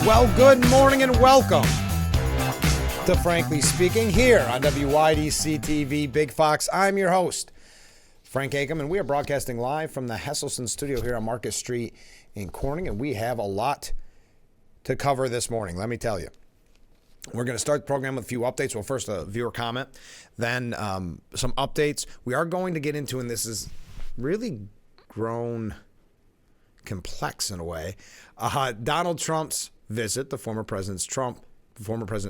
Well, good morning and welcome to Frankly Speaking here on WYDC TV Big Fox. I'm your host, Frank Acom, and we are broadcasting live from the Hesselson studio here on Market Street in Corning, and we have a lot to cover this morning, let me tell you. We're going to start the program with a few updates. Well, first, a viewer comment, then some updates. We are going to get into, and this is really grown complex in a way, Donald Trump's visit, former President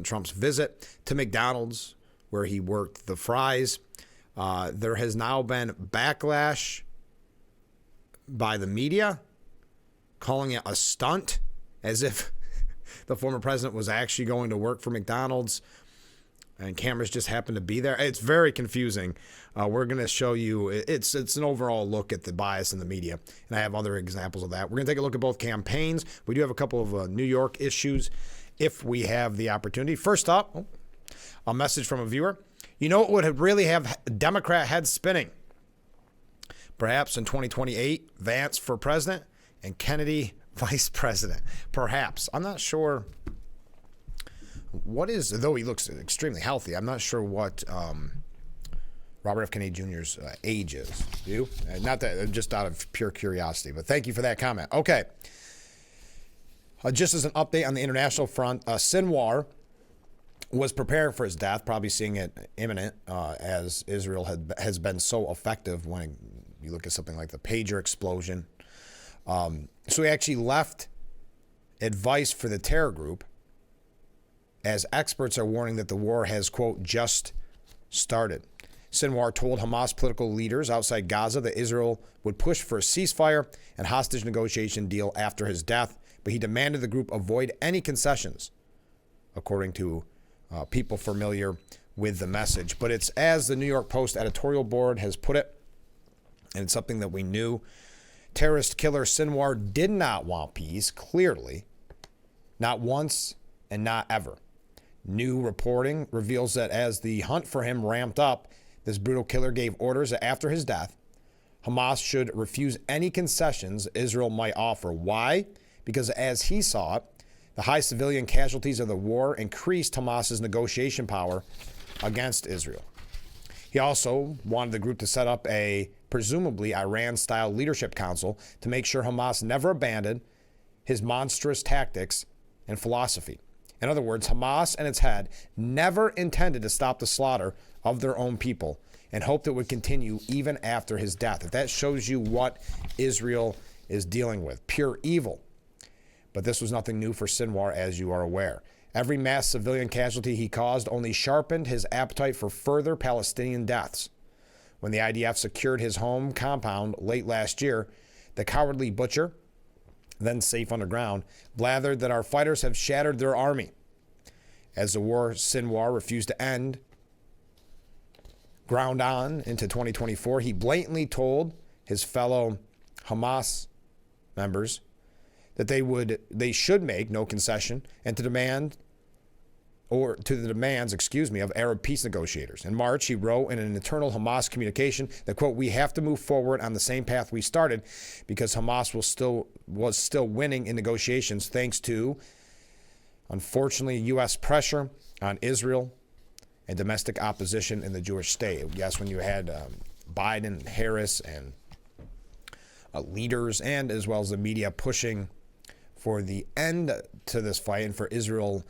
Trump's visit to McDonald's, where he worked the fries. There has now been backlash by the media, calling it a stunt, as if the former president was actually going to work for McDonald's and cameras just happened to be there. It's very confusing. We're going to show you, it's an overall look at the bias in the media, and I have other examples of that. We're going to take a look at both campaigns. We do have a couple of New York issues if we have the opportunity. First up, a message from a viewer. You know what would really have Democrat heads spinning? Perhaps in 2028, Vance for president and Kennedy vice president. Perhaps. I'm not sure what is, though he looks extremely healthy, I'm not sure what Robert F. Kennedy Jr.'s age is. You? Not that, just out of pure curiosity, but thank you for that comment. Okay. Just as an update on the international front, Sinwar was preparing for his death, probably seeing it imminent, as Israel has been so effective when you look at something like the pager explosion. So he actually left advice for the terror group, as experts are warning that the war has, quote, just started. Sinwar told Hamas political leaders outside Gaza that Israel would push for a ceasefire and hostage negotiation deal after his death, but he demanded the group avoid any concessions, according to people familiar with the message. But it's as the New York Post editorial board has put it, and it's something that we knew. Terrorist killer Sinwar did not want peace, clearly, not once and not ever. New reporting reveals that as the hunt for him ramped up, this brutal killer gave orders that after his death, Hamas should refuse any concessions Israel might offer. Why? Because as he saw it, the high civilian casualties of the war increased Hamas's negotiation power against Israel. He also wanted the group to set up a presumably Iran-style leadership council to make sure Hamas never abandoned his monstrous tactics and philosophy. In other words, Hamas and its head never intended to stop the slaughter of their own people and hoped it would continue even after his death. If that shows you what Israel is dealing with, pure evil. But this was nothing new for Sinwar, as you are aware. Every mass civilian casualty he caused only sharpened his appetite for further Palestinian deaths. When the IDF secured his home compound late last year, the cowardly butcher, then safe underground, blathered that our fighters have shattered their army. As the war Sinwar refused to end, ground on into 2024, he blatantly told his fellow Hamas members that they should make no concession and to the demands of Arab peace negotiators. In March, he wrote in an internal Hamas communication that, quote, we have to move forward on the same path we started because Hamas was still winning in negotiations thanks to, unfortunately, U.S. pressure on Israel and domestic opposition in the Jewish state. Yes, when you had Biden, Harris, and leaders, and as well as the media pushing for the end to this fight and for Israel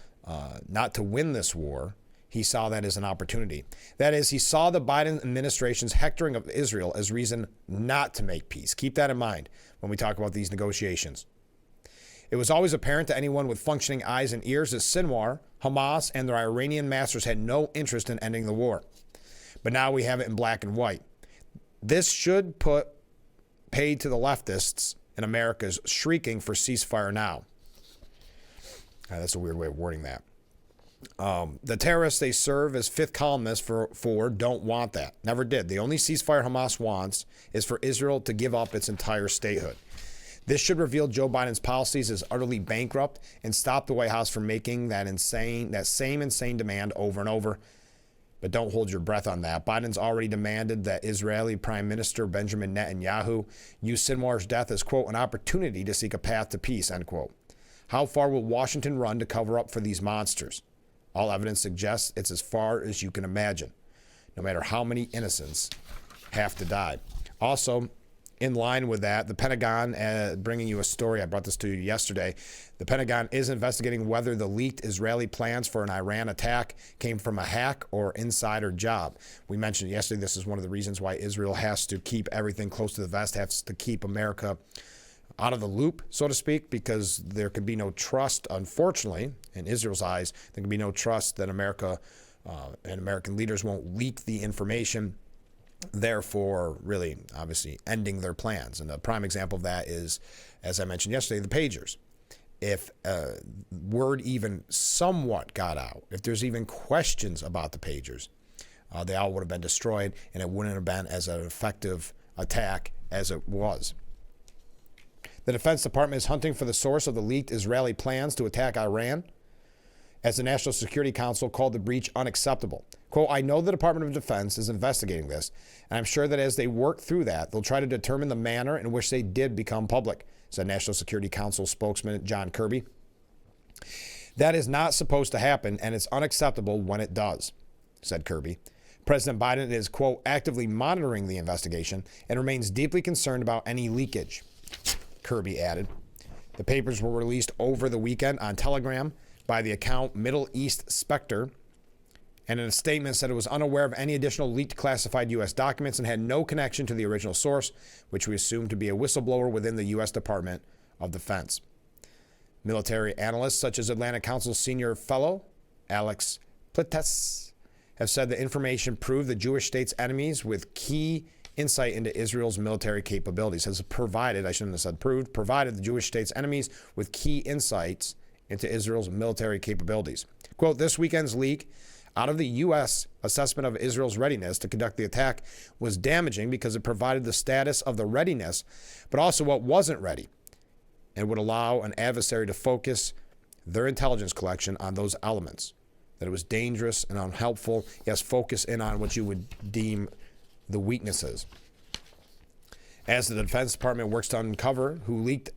not to win this war, he saw that as an opportunity. That is, he saw the Biden administration's hectoring of Israel as reason not to make peace. Keep that in mind when we talk about these negotiations. It was always apparent to anyone with functioning eyes and ears that Sinwar, Hamas, and their Iranian masters had no interest in ending the war. But now we have it in black and white. This should put paid to the leftists in America's shrieking for ceasefire now. That's a weird way of wording that. The terrorists they serve as fifth columnists for don't want that. Never did. The only ceasefire Hamas wants is for Israel to give up its entire statehood. This should reveal Joe Biden's policies as utterly bankrupt and stop the White House from making that same insane demand over and over. But don't hold your breath on that. Biden's already demanded that Israeli Prime Minister Benjamin Netanyahu use Sinwar's death as, quote, an opportunity to seek a path to peace, end quote. How far will Washington run to cover up for these monsters? All evidence suggests it's as far as you can imagine, no matter how many innocents have to die. Also, in line with that, the Pentagon, bringing you a story, I brought this to you yesterday. The Pentagon is investigating whether the leaked Israeli plans for an Iran attack came from a hack or insider job. We mentioned yesterday this is one of the reasons why Israel has to keep everything close to the vest, has to keep America out of the loop, so to speak, because there could be no trust, unfortunately, in Israel's eyes. There can be no trust that America and American leaders won't leak the information, therefore really, obviously, ending their plans. And a prime example of that is, as I mentioned yesterday, the pagers. If word even somewhat got out, if there's even questions about the pagers, they all would have been destroyed, and it wouldn't have been as an effective attack as it was. The Defense Department is hunting for the source of the leaked Israeli plans to attack Iran, as the National Security Council called the breach unacceptable. Quote, I know the Department of Defense is investigating this, and I'm sure that as they work through that, they'll try to determine the manner in which they did become public, said National Security Council spokesman John Kirby. That is not supposed to happen, and it's unacceptable when it does, said Kirby. President Biden is, quote, actively monitoring the investigation and remains deeply concerned about any leakage, Kirby added. The papers were released over the weekend on Telegram by the account Middle East Spectre, and in a statement said it was unaware of any additional leaked classified U.S. documents and had no connection to the original source, which we assume to be a whistleblower within the U.S. Department of Defense. Military analysts such as Atlantic Council's senior fellow, Alex Plites, have said the information proved the Jewish state's enemies with key insight into Israel's military capabilities. Has provided, I shouldn't have said proved, provided the Jewish state's enemies with key insights into Israel's military capabilities. Quote, this weekend's leak out of the U.S. assessment of Israel's readiness to conduct the attack was damaging because it provided the status of the readiness, but also what wasn't ready, and would allow an adversary to focus their intelligence collection on those elements. That it was dangerous and unhelpful. Yes, focus in on what you would deem the weaknesses. As the Defense Department works to uncover who leaked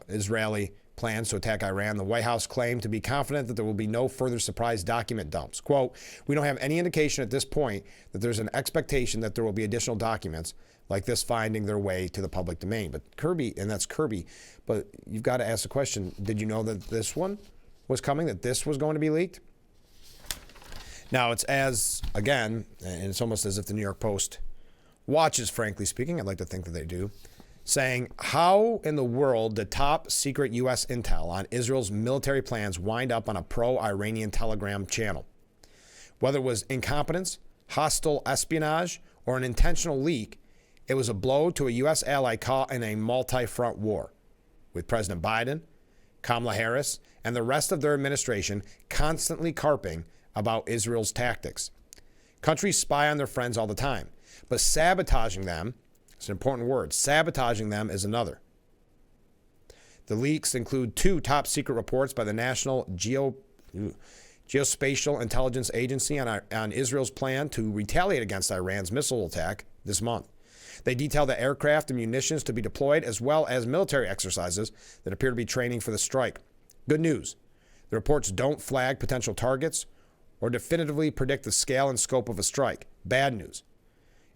Israeli plans to attack Iran, the White House claimed to be confident that there will be no further surprise document dumps. Quote, we don't have any indication at this point that there's an expectation that there will be additional documents like this finding their way to the public domain. But Kirby, and that's Kirby, but you've got to ask the question, did you know that this one was coming, that this was going to be leaked? Now, it's as, again, and it's almost as if the New York Post watches, frankly speaking, I'd like to think that they do, saying, how in the world did top secret U.S. intel on Israel's military plans wind up on a pro-Iranian Telegram channel? Whether it was incompetence, hostile espionage, or an intentional leak, it was a blow to a U.S. ally caught in a multi-front war, with President Biden, Kamala Harris, and the rest of their administration constantly carping about Israel's tactics. Countries spy on their friends all the time, but sabotaging them, it's an important word, sabotaging them is another. The leaks include 2 top secret reports by the National Geospatial Intelligence Agency on Israel's plan to retaliate against Iran's missile attack this month. They detail the aircraft and munitions to be deployed, as well as military exercises that appear to be training for the strike. Good news. The reports don't flag potential targets or definitively predict the scale and scope of a strike. Bad news.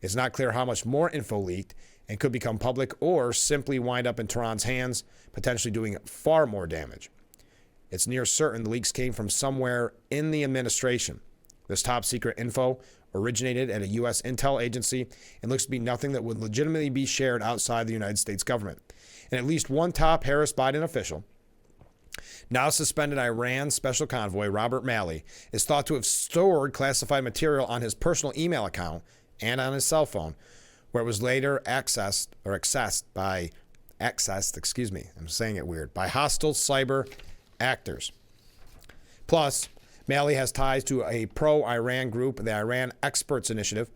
It's not clear how much more info leaked and could become public or simply wind up in Tehran's hands, potentially doing far more damage. It's near certain the leaks came from somewhere in the administration. This top secret info originated at a U.S. intel agency and looks to be nothing that would legitimately be shared outside the United States government. And at least one top Harris-Biden official, now suspended Iran special convoy Robert Malley, is thought to have stored classified material on his personal email account and on his cell phone, where it was later accessed by hostile cyber actors. Plus, Malley has ties to a pro-Iran group, the Iran Experts Initiative,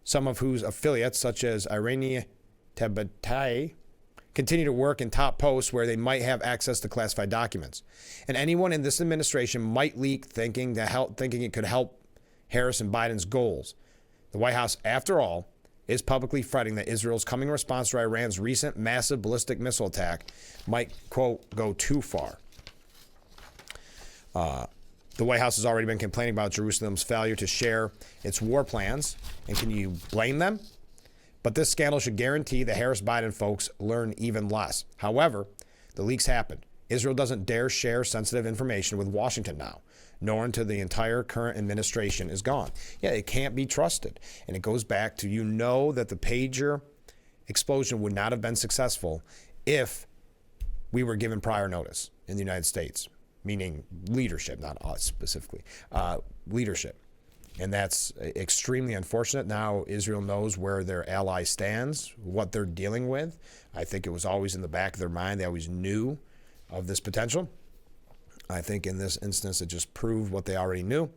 some of whose affiliates, such as Iranian Tabataei, continue to work in top posts where they might have access to classified documents. And anyone in this administration might leak thinking it could help Harris and Biden's goals. The White House, after all, is publicly fretting that Israel's coming response to Iran's recent massive ballistic missile attack might, quote, go too far. The White House has already been complaining about Jerusalem's failure to share its war plans. And can you blame them? But this scandal should guarantee the Harris-Biden folks learn even less. However, the leaks happened. Israel doesn't dare share sensitive information with Washington now, nor until the entire current administration is gone. Yeah, it can't be trusted. And it goes back to, that the pager explosion would not have been successful if we were given prior notice in the United States, meaning leadership, not us specifically, leadership. And that's extremely unfortunate. Now Israel knows where their ally stands, what they're dealing with. I think it was always in the back of their mind. They always knew of this potential. I think in this instance, it just proved what they already knew.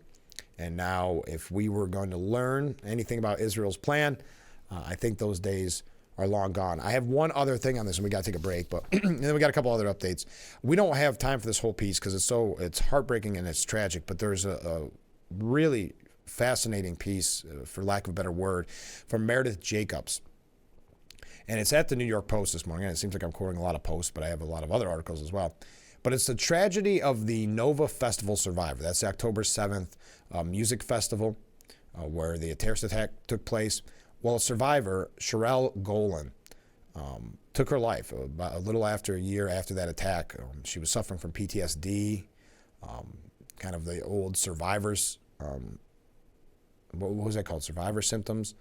And now if we were going to learn anything about Israel's plan, I think those days are long gone. I have one other thing on this, and we got to take a break, but and then we got a couple other updates. We don't have time for this whole piece because it's heartbreaking and it's tragic, but there's a really fascinating piece, for lack of a better word, from Meredith Jacobs. And it's at the New York Post this morning. And it seems like I'm quoting a lot of posts, but I have a lot of other articles as well. But it's the tragedy of the Nova Festival survivor. That's the October 7th music festival where the terrorist attack took place. Well, a survivor, Sherelle Golan, took her life about a little after a year after that attack. She was suffering from PTSD, kind of the old survivors. What was that called? Survivor symptoms.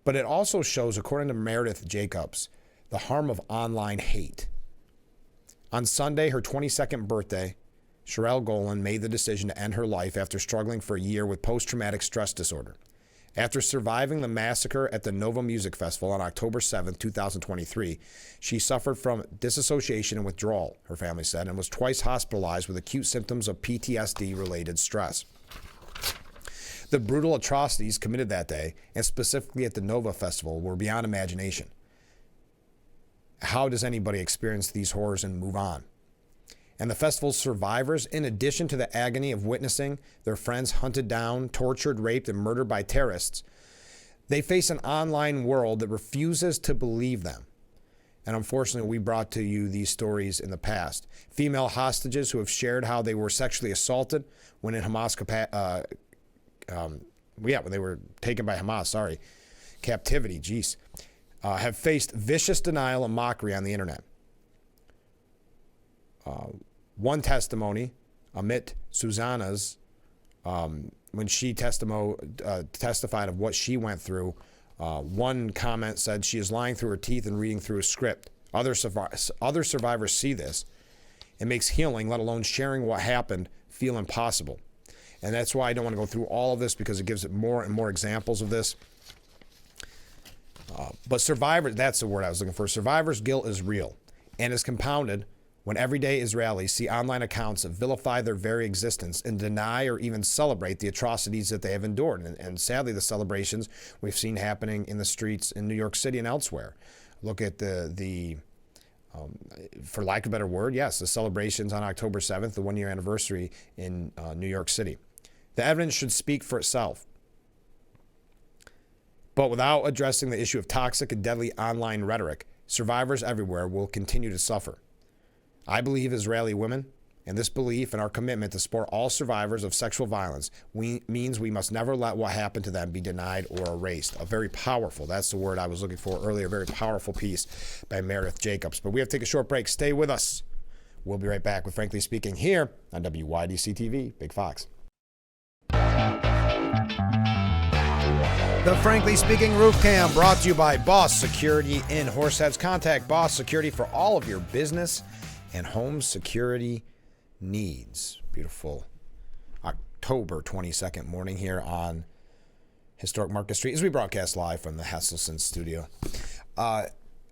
But it also shows, according to Meredith Jacobs, the harm of online hate. On Sunday, her 22nd birthday, Sherelle Golan made the decision to end her life after struggling for a year with post-traumatic stress disorder. After surviving the massacre at the Nova Music Festival on October 7, 2023, she suffered from dissociation and withdrawal, her family said, and was twice hospitalized with acute symptoms of PTSD-related stress. The brutal atrocities committed that day, and specifically at the Nova Festival, were beyond imagination. How does anybody experience these horrors and move on? And the festival's survivors, in addition to the agony of witnessing their friends hunted down, tortured, raped, and murdered by terrorists, they face an online world that refuses to believe them. And unfortunately, we brought to you these stories in the past. Female hostages who have shared how they were sexually assaulted when in Hamas when they were taken by Hamas, captivity, have faced vicious denial and mockery on the internet. One testimony, Amit Susanna's, when she testified of what she went through, one comment said she is lying through her teeth and reading through a script. Other survivors see this. It makes healing, let alone sharing what happened, feel impossible. And that's why I don't want to go through all of this, because it gives it more and more examples of this. But survivors, that's the word I was looking for. Survivors' guilt is real and is compounded when everyday Israelis see online accounts that vilify their very existence and deny or even celebrate the atrocities that they have endured. And sadly, the celebrations we've seen happening in the streets in New York City and elsewhere. Look at the for lack of a better word, yes, the celebrations on October 7th, the one-year anniversary in New York City. The evidence should speak for itself. But without addressing the issue of toxic and deadly online rhetoric, survivors everywhere will continue to suffer. I believe Israeli women, and this belief and our commitment to support all survivors of sexual violence means we must never let what happened to them be denied or erased. A very powerful, that's the word I was looking for earlier, very powerful piece by Meredith Jacobs. But we have to take a short break. Stay with us. We'll be right back with Frankly Speaking here on WYDC TV, Big Fox. The Frankly Speaking Roof Cam brought to you by Boss Security in Horseheads. Contact Boss Security for all of your business and home security needs. Beautiful October 22nd morning here on Historic Market Street as we broadcast live from the Hesselson studio.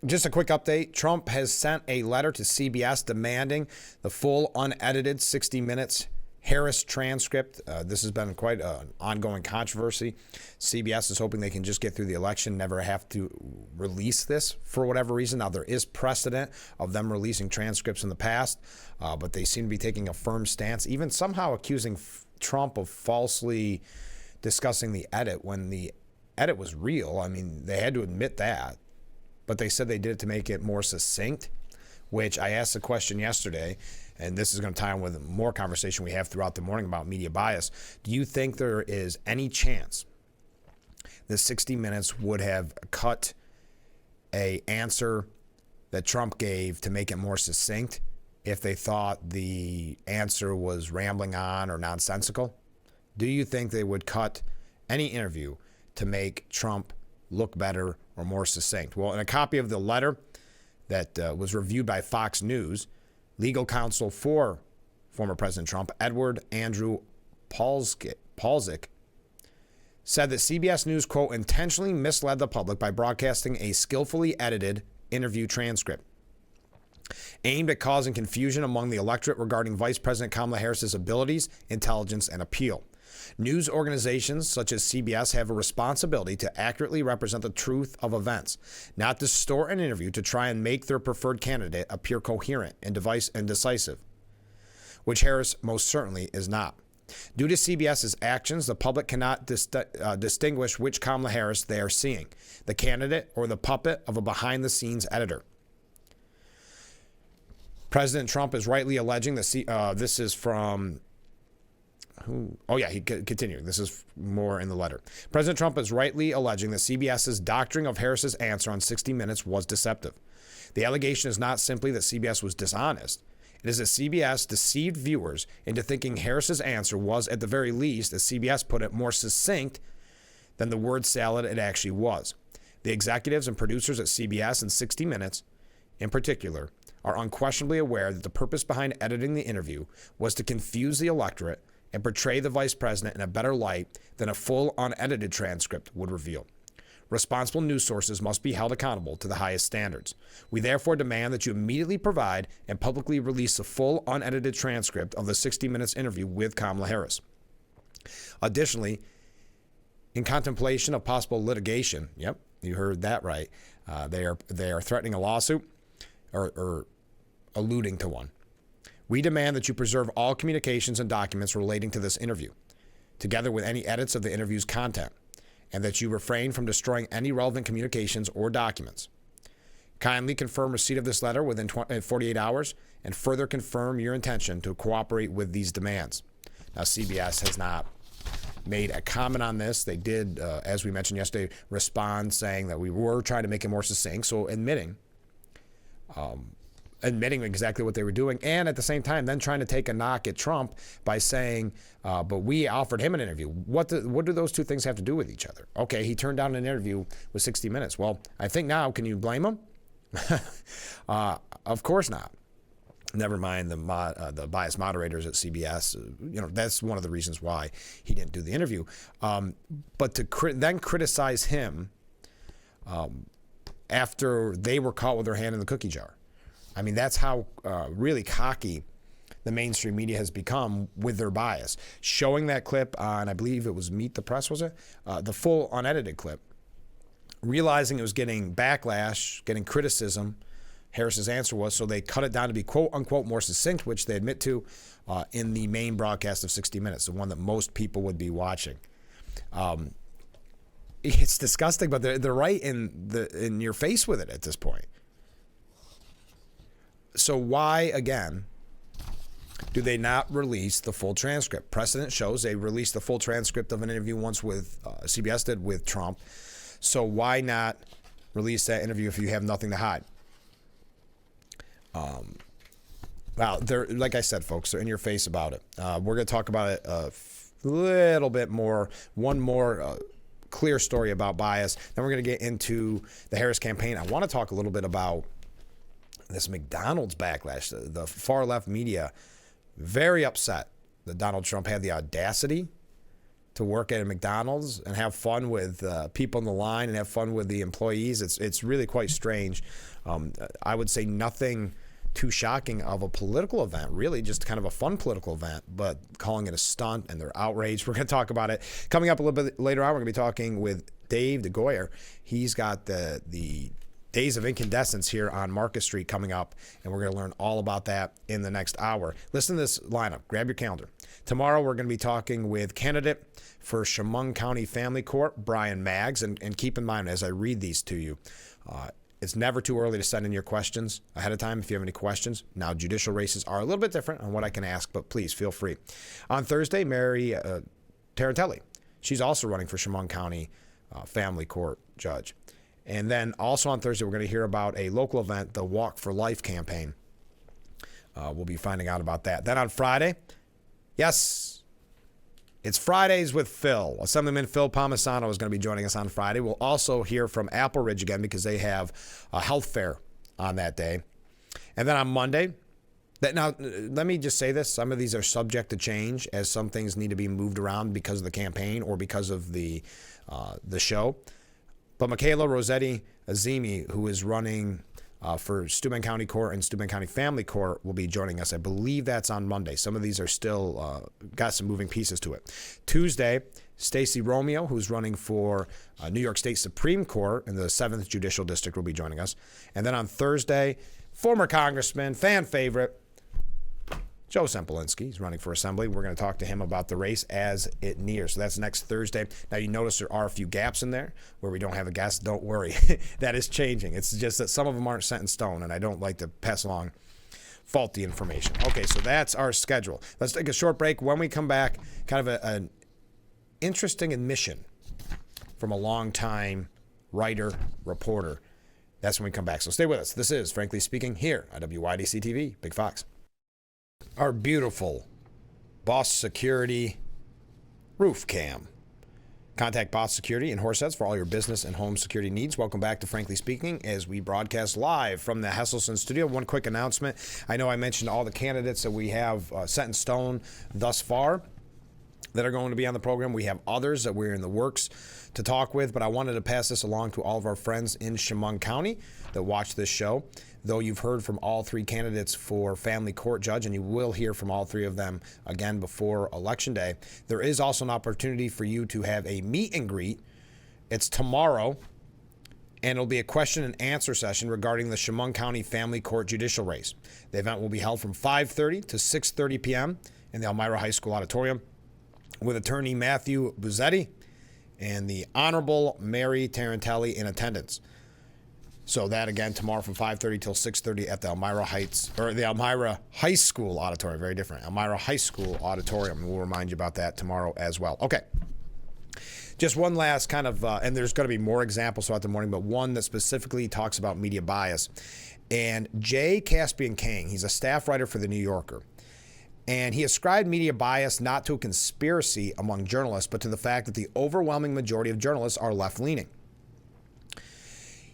Just a quick update. Trump has sent a letter to CBS demanding the full unedited 60 Minutes Harris transcript. This has been quite an ongoing controversy. CBS is hoping they can just get through the election, never have to release this for whatever reason. Now, there is precedent of them releasing transcripts in the past, but they seem to be taking a firm stance, even somehow accusing Trump of falsely discussing the edit when the edit was real. I mean, they had to admit that, but they said they did it to make it more succinct, which I asked the question yesterday, and this is going to tie in with more conversation we have throughout the morning about media bias. Do you think there is any chance that 60 Minutes would have cut an answer that Trump gave to make it more succinct if they thought the answer was rambling on or nonsensical? Do you think they would cut any interview to make Trump look better or more succinct? Well, in a copy of the letter that was reviewed by Fox News, legal counsel for former President Trump, Edward Andrew Palzik, said that CBS News, quote, intentionally misled the public by broadcasting a skillfully edited interview transcript aimed at causing confusion among the electorate regarding Vice President Kamala Harris's abilities, intelligence, and appeal. News organizations such as CBS have a responsibility to accurately represent the truth of events, not distort an interview to try and make their preferred candidate appear coherent and decisive, which Harris most certainly is not. Due to CBS's actions, the public cannot distinguish which Kamala Harris they are seeing, the candidate or the puppet of a behind-the-scenes editor. President Trump is rightly alleging that this is from... he continued. This is more in the letter. President Trump is rightly alleging that CBS's doctoring of Harris's answer on 60 Minutes was deceptive. The allegation is not simply that CBS was dishonest. It is that CBS deceived viewers into thinking Harris's answer was, at the very least, as CBS put it, more succinct than the word salad it actually was. The executives and producers at CBS and 60 Minutes, in particular, are unquestionably aware that the purpose behind editing the interview was to confuse the electorate and portray the vice president in a better light than a full, unedited transcript would reveal. Responsible news sources must be held accountable to the highest standards. We therefore demand that you immediately provide and publicly release a full, unedited transcript of the 60 Minutes interview with Kamala Harris. Additionally, in contemplation of possible litigation, yep, you heard that right, they are threatening a lawsuit or alluding to one. We demand that you preserve all communications and documents relating to this interview, together with any edits of the interview's content, and that you refrain from destroying any relevant communications or documents. Kindly confirm receipt of this letter within 48 hours and further confirm your intention to cooperate with these demands. Now, CBS has not made a comment on this. They did, as we mentioned yesterday, respond saying that we were trying to make it more succinct, so admitting exactly what they were doing, and at the same time then trying to take a knock at Trump by saying, but we offered him an interview. What do those two things have to do with each other? Okay, he turned down an interview with 60 Minutes. Well, I think now, can you blame him? Of course not. Never mind the biased moderators at CBS. That's one of the reasons why he didn't do the interview. But to then criticize him after they were caught with their hand in the cookie jar. I mean, that's how really cocky the mainstream media has become with their bias. Showing that clip on, I believe it was Meet the Press, was it? The full unedited clip. Realizing it was getting backlash, getting criticism, Harris's answer was, so they cut it down to be quote unquote more succinct, which they admit to in the main broadcast of 60 Minutes, the one that most people would be watching. It's disgusting, but they're right in your face with it at this point. So why, again, do they not release the full transcript? Precedent shows they released the full transcript of an interview once with CBS did with Trump. So why not release that interview if you have nothing to hide? Well, they're, like I said, folks, they're in your face about it. We're going to talk about it a little bit more, one more clear story about bias. Then we're going to get into the Harris campaign. I want to talk a little bit about this McDonald's backlash. The far left media, very upset that Donald Trump had the audacity to work at a McDonald's and have fun with people in the line and have fun with the employees. It's really quite strange. I would say nothing too shocking of a political event, really just kind of a fun political event, but calling it a stunt, and they're outraged. We're going to talk about it. Coming up a little bit later on, we're going to be talking with Dave DeGolyer. He's got the Days of Incandescence here on Marcus Street coming up, and we're going to learn all about that in the next hour. Listen to this lineup. Grab your calendar. Tomorrow, we're going to be talking with candidate for Chemung County Family Court, Brian Maggs, and keep in mind as I read these to you, It's never too early to send in your questions ahead of time if you have any questions. Now, judicial races are a little bit different on what I can ask, but please feel free. On Thursday, Mary Tarantelli. She's also running for Chemung County Family Court Judge. And then also on Thursday, we're going to hear about a local event, the Walk for Life campaign. We'll be finding out about that. Then on Friday, yes, it's Fridays with Phil. Assemblyman Phil Palmisano is going to be joining us on Friday. We'll also hear from Apple Ridge again because they have a health fair on that day. And then on Monday, now let me just say this. Some of these are subject to change as some things need to be moved around because of the campaign or because of the show. But Michaela Rossetti Azimi, who is running for Steuben County Court and Steuben County Family Court, will be joining us. I believe that's on Monday. Some of these are still got some moving pieces to it. Tuesday, Stacey Romeo, who's running for New York State Supreme Court in the 7th Judicial District, will be joining us. And then on Thursday, former Congressman, fan favorite, Joe Sempolinski. He's running for Assembly. We're going to talk to him about the race as it nears. So that's next Thursday. Now, you notice there are a few gaps in there where we don't have a guest. Don't worry. That is changing. It's just that some of them aren't set in stone, and I don't like to pass along faulty information. Okay, so that's our schedule. Let's take a short break. When we come back, kind of an interesting admission from a longtime writer, reporter. That's when we come back. So stay with us. This is Frankly Speaking here at WYDC TV, Big Fox. Our beautiful Boss Security roof cam. Contact Boss Security in Horseheads for all your business and home security needs. Welcome back to Frankly Speaking as we broadcast live from the Hesselson studio. One quick announcement. I know I mentioned all the candidates that we have set in stone thus far that are going to be on the program. We have others that we're in the works to talk with, but I wanted to pass this along to all of our friends in Chemung County that watch this show. Though you've heard from all three candidates for family court judge, and you will hear from all three of them again before Election Day, there is also an opportunity for you to have a meet and greet. It's tomorrow, and it'll be a question and answer session regarding the Chemung County Family Court judicial race. The event will be held from 5:30 to 6:30 p.m. in the Elmira High School auditorium with attorney Matthew Buzzetti and the Honorable Mary Tarantelli in attendance. So that, again, tomorrow from 5:30 till 6:30 at the Elmira High School auditorium. Very different. Elmira High School auditorium. We'll remind you about that tomorrow as well. Okay. Just one last kind of, and there's going to be more examples throughout the morning, but one that specifically talks about media bias. And Jay Caspian King, he's a staff writer for The New Yorker. And he ascribed media bias not to a conspiracy among journalists, but to the fact that the overwhelming majority of journalists are left-leaning.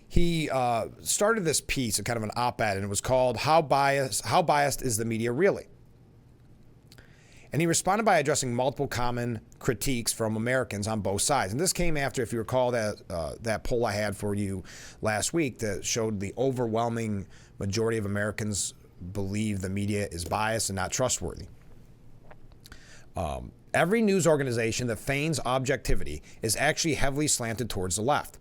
He started this piece, a kind of an op-ed, and it was called How Biased is the Media Really? And he responded by addressing multiple common critiques from Americans on both sides. And this came after, if you recall, that poll I had for you last week that showed the overwhelming majority of Americans believe the media is biased and not trustworthy. Every news organization that feigns objectivity is actually heavily slanted towards the left.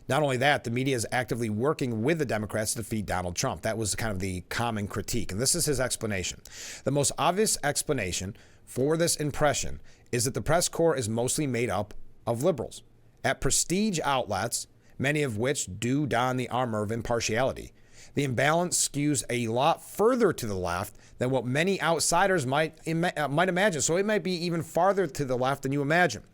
Not only that, the media is actively working with the Democrats to defeat Donald Trump. That was kind of the common critique. And this is his explanation. The most obvious explanation for this impression is that the press corps is mostly made up of liberals. At prestige outlets, many of which do don the armor of impartiality, the imbalance skews a lot further to the left than what many outsiders might imagine. So it might be even farther to the left than you imagine.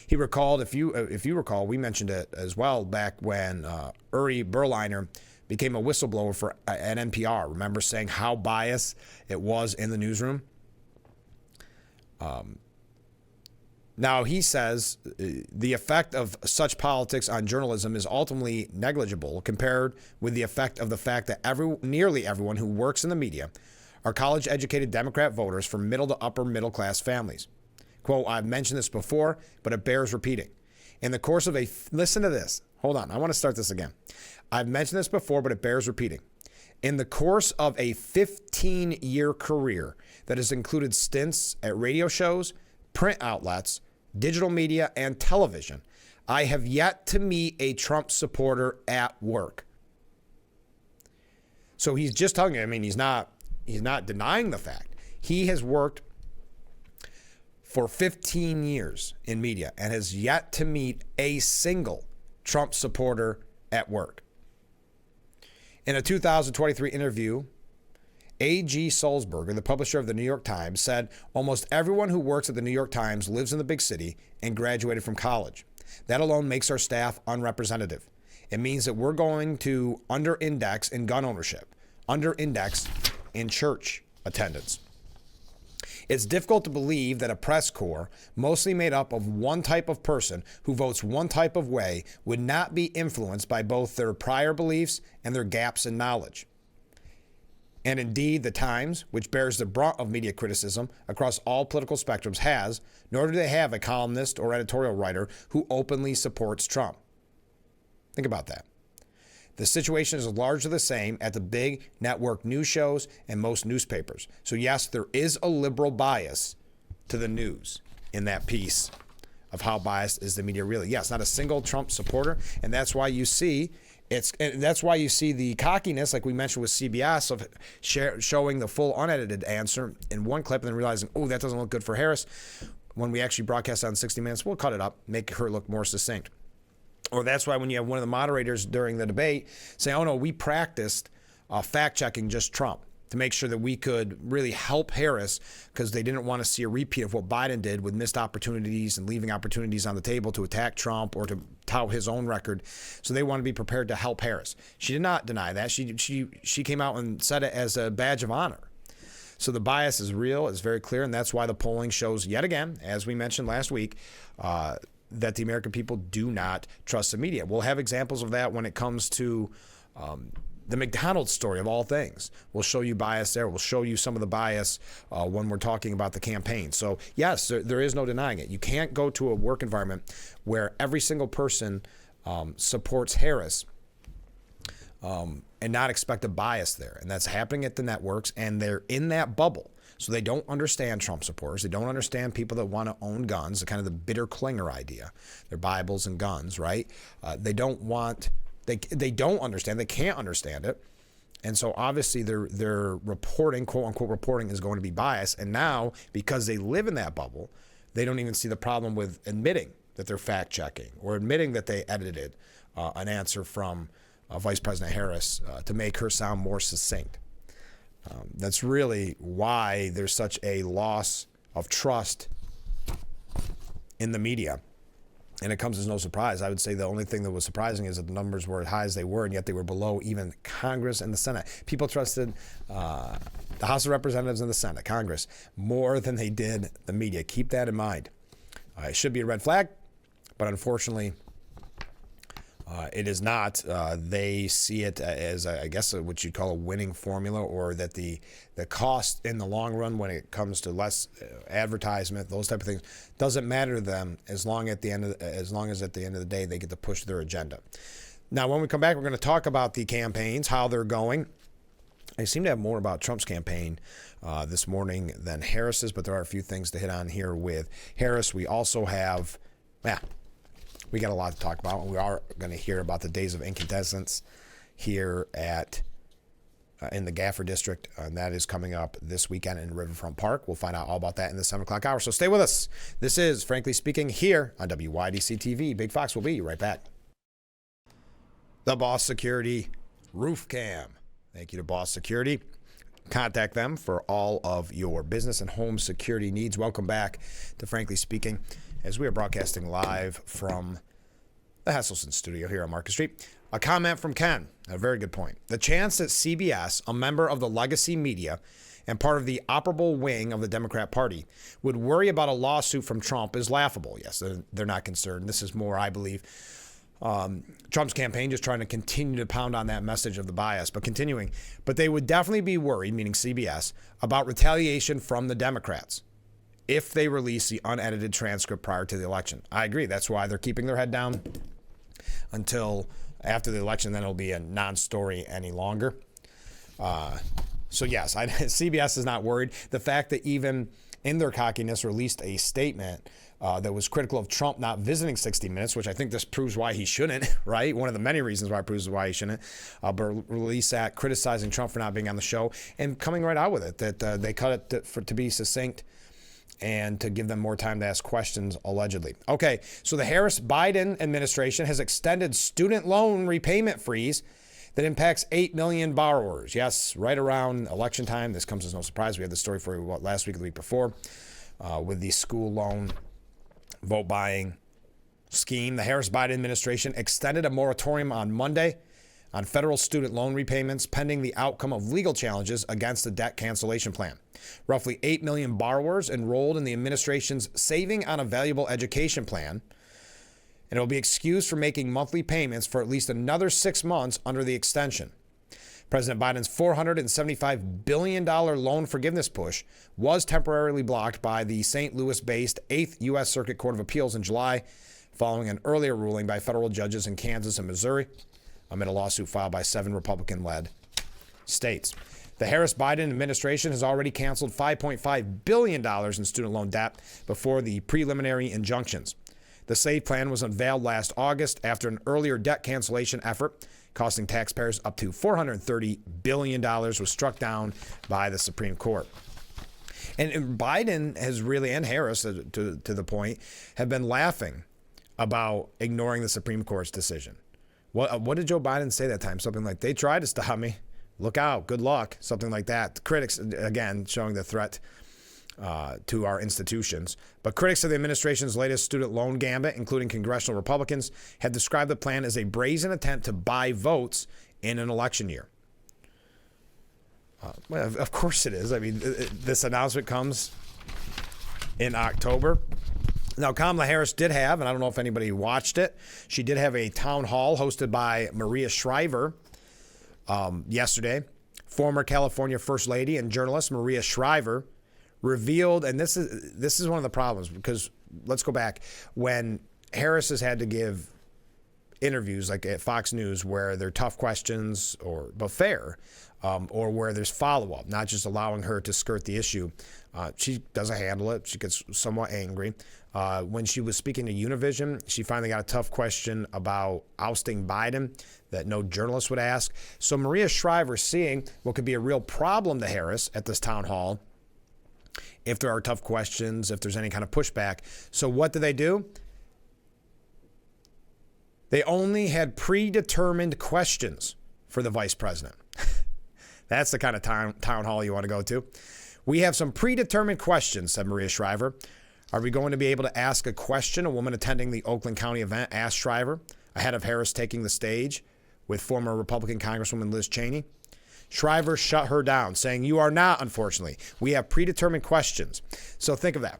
He recalled, if you recall, we mentioned it as well back when Uri Berliner became a whistleblower for at NPR. Remember saying how biased it was in the newsroom? Now he says the effect of such politics on journalism is ultimately negligible compared with the effect of the fact that nearly everyone who works in the media are college-educated Democrat voters from middle to upper middle-class families. Quote, I've mentioned this before, but it bears repeating. In the course of listen to this. Hold on. I want to start this again. I've mentioned this before, but it bears repeating. In the course of a 15-year career that has included stints at radio shows, print outlets, digital media, and television, I have yet to meet a Trump supporter at work. So he's just telling you, I mean, he's not denying the fact. He has worked for 15 years in media and has yet to meet a single Trump supporter at work. In a 2023 interview, A.G. Sulzberger, the publisher of the New York Times, said almost everyone who works at the New York Times lives in the big city and graduated from college. That alone makes our staff unrepresentative. It means that we're going to under-index in gun ownership, under-index in church attendance. It's difficult to believe that a press corps, mostly made up of one type of person who votes one type of way, would not be influenced by both their prior beliefs and their gaps in knowledge. And indeed, the Times, which bears the brunt of media criticism across all political spectrums, has, nor do they have a columnist or editorial writer who openly supports Trump. Think about that. The situation is largely the same at the big network news shows and most newspapers. So yes, there is a liberal bias to the news in that piece of how biased is the media really. Yes, not a single Trump supporter, and that's why you see the cockiness, like we mentioned with CBS, of showing the full unedited answer in one clip and then realizing, oh, that doesn't look good for Harris. When we actually broadcast on 60 Minutes, we'll cut it up, make her look more succinct. Or that's why when you have one of the moderators during the debate say, oh no, we practiced fact-checking just Trump to make sure that we could really help Harris because they didn't want to see a repeat of what Biden did with missed opportunities and leaving opportunities on the table to attack Trump or to tout his own record. So they want to be prepared to help Harris. She did not deny that. She came out and said it as a badge of honor. So the bias is real, it's very clear, and that's why the polling shows yet again, as we mentioned last week, that the American people do not trust the media. We'll have examples of that when it comes to the McDonald's story of all things. We'll show you bias there. We'll show you some of the bias when we're talking about the campaign. So yes, there is no denying it. You can't go to a work environment where every single person supports Harris and not expect a bias there. And that's happening at the networks, and they're in that bubble. So they don't understand Trump supporters. They don't understand people that want to own guns, the kind of the bitter clinger idea. Their Bibles and guns, right? They don't understand. They can't understand it. And so obviously their reporting, quote unquote reporting, is going to be biased. And now, because they live in that bubble, they don't even see the problem with admitting that they're fact checking or admitting that they edited an answer from Vice President Harris to make her sound more succinct. That's really why there's such a loss of trust in the media. And it comes as no surprise. I would say the only thing that was surprising is that the numbers were as high as they were, and yet they were below even Congress and the Senate. People trusted the House of Representatives and the Senate, Congress, more than they did the media. Keep that in mind. It should be a red flag, but unfortunately, it is not. They see it as, I guess, what you'd call a winning formula, or that the cost in the long run when it comes to less advertisement, those type of things, doesn't matter to them as long as at the end of the day they get to push their agenda. Now, when we come back, we're going to talk about the campaigns, how they're going. I seem to have more about Trump's campaign this morning than Harris's, but there are a few things to hit on here with Harris. We also have, we got a lot to talk about, and we are going to hear about the days of incandescence here in the Gaffer District, and that is coming up this weekend in Riverfront Park. We'll find out all about that in the 7 o'clock hour, so stay with us. This is Frankly Speaking here on WYDC TV. Big Fox will be right back. The Boss Security Roof Cam. Thank you to Boss Security. Contact them for all of your business and home security needs. Welcome back to Frankly Speaking, as we are broadcasting live from the Hesselson studio here on Market Street. A comment from Ken, a very good point. The chance that CBS, a member of the legacy media and part of the operable wing of the Democrat Party, would worry about a lawsuit from Trump is laughable. Yes, they're not concerned. This is more, I believe, Trump's campaign just trying to continue to pound on that message of the bias, but continuing. But they would definitely be worried, meaning CBS, about retaliation from the Democrats if they release the unedited transcript prior to the election. I agree. That's why they're keeping their head down until after the election. Then it'll be a non-story any longer. So yes, CBS is not worried. The fact that even in their cockiness released a statement that was critical of Trump not visiting 60 Minutes, which I think this proves why he shouldn't, right? One of the many reasons why it proves why he shouldn't. But release that, criticizing Trump for not being on the show and coming right out with it, that they cut it to be succinct and to give them more time to ask questions, allegedly. Okay, so the Harris-Biden administration has extended student loan repayment freeze that impacts 8 million borrowers. Yes, right around election time. This comes as no surprise. We had the story for you last week or the week before with the school loan vote buying scheme. The Harris-Biden administration extended a moratorium on Monday on federal student loan repayments pending the outcome of legal challenges against the debt cancellation plan. Roughly 8 million borrowers enrolled in the administration's Saving on a Valuable Education plan, and it will be excused from making monthly payments for at least another 6 months under the extension. President Biden's $475 billion loan forgiveness push was temporarily blocked by the St. Louis-based 8th U.S. Circuit Court of Appeals in July, following an earlier ruling by federal judges in Kansas and Missouri amid a lawsuit filed by 7 Republican-led states. The Harris-Biden administration has already canceled $5.5 billion in student loan debt before the preliminary injunctions. The SAVE plan was unveiled last August after an earlier debt cancellation effort costing taxpayers up to $430 billion was struck down by the Supreme Court. And Biden has really, and Harris to the point, have been laughing about ignoring the Supreme Court's decision. What did Joe Biden say that time? Something like, they tried to stop me. Look out. Good luck. Something like that. The critics, again, showing the threat to our institutions. But critics of the administration's latest student loan gambit, including congressional Republicans, have described the plan as a brazen attempt to buy votes in an election year. Well, of course it is. I mean, this announcement comes in October. Now, Kamala Harris did have, and I don't know if anybody watched it, she did have a town hall hosted by Maria Shriver yesterday. Former California First Lady and journalist Maria Shriver revealed, and this is one of the problems, because let's go back. When Harris has had to give interviews like at Fox News where they're tough questions but fair, or where there's follow-up, not just allowing her to skirt the issue, she doesn't handle it. She gets somewhat angry. When she was speaking to Univision, she finally got a tough question about ousting Biden that no journalist would ask. So Maria Shriver, seeing what could be a real problem to Harris at this town hall, if there are tough questions, if there's any kind of pushback. So what do? They only had predetermined questions for the vice president. That's the kind of town hall you want to go to. We have some predetermined questions, said Maria Shriver. Are we going to be able to ask a question? A woman attending the Oakland County event asked Shriver ahead of Harris taking the stage with former Republican Congresswoman Liz Cheney. Shriver shut her down, saying, "You are not, unfortunately. We have predetermined questions." So think of that.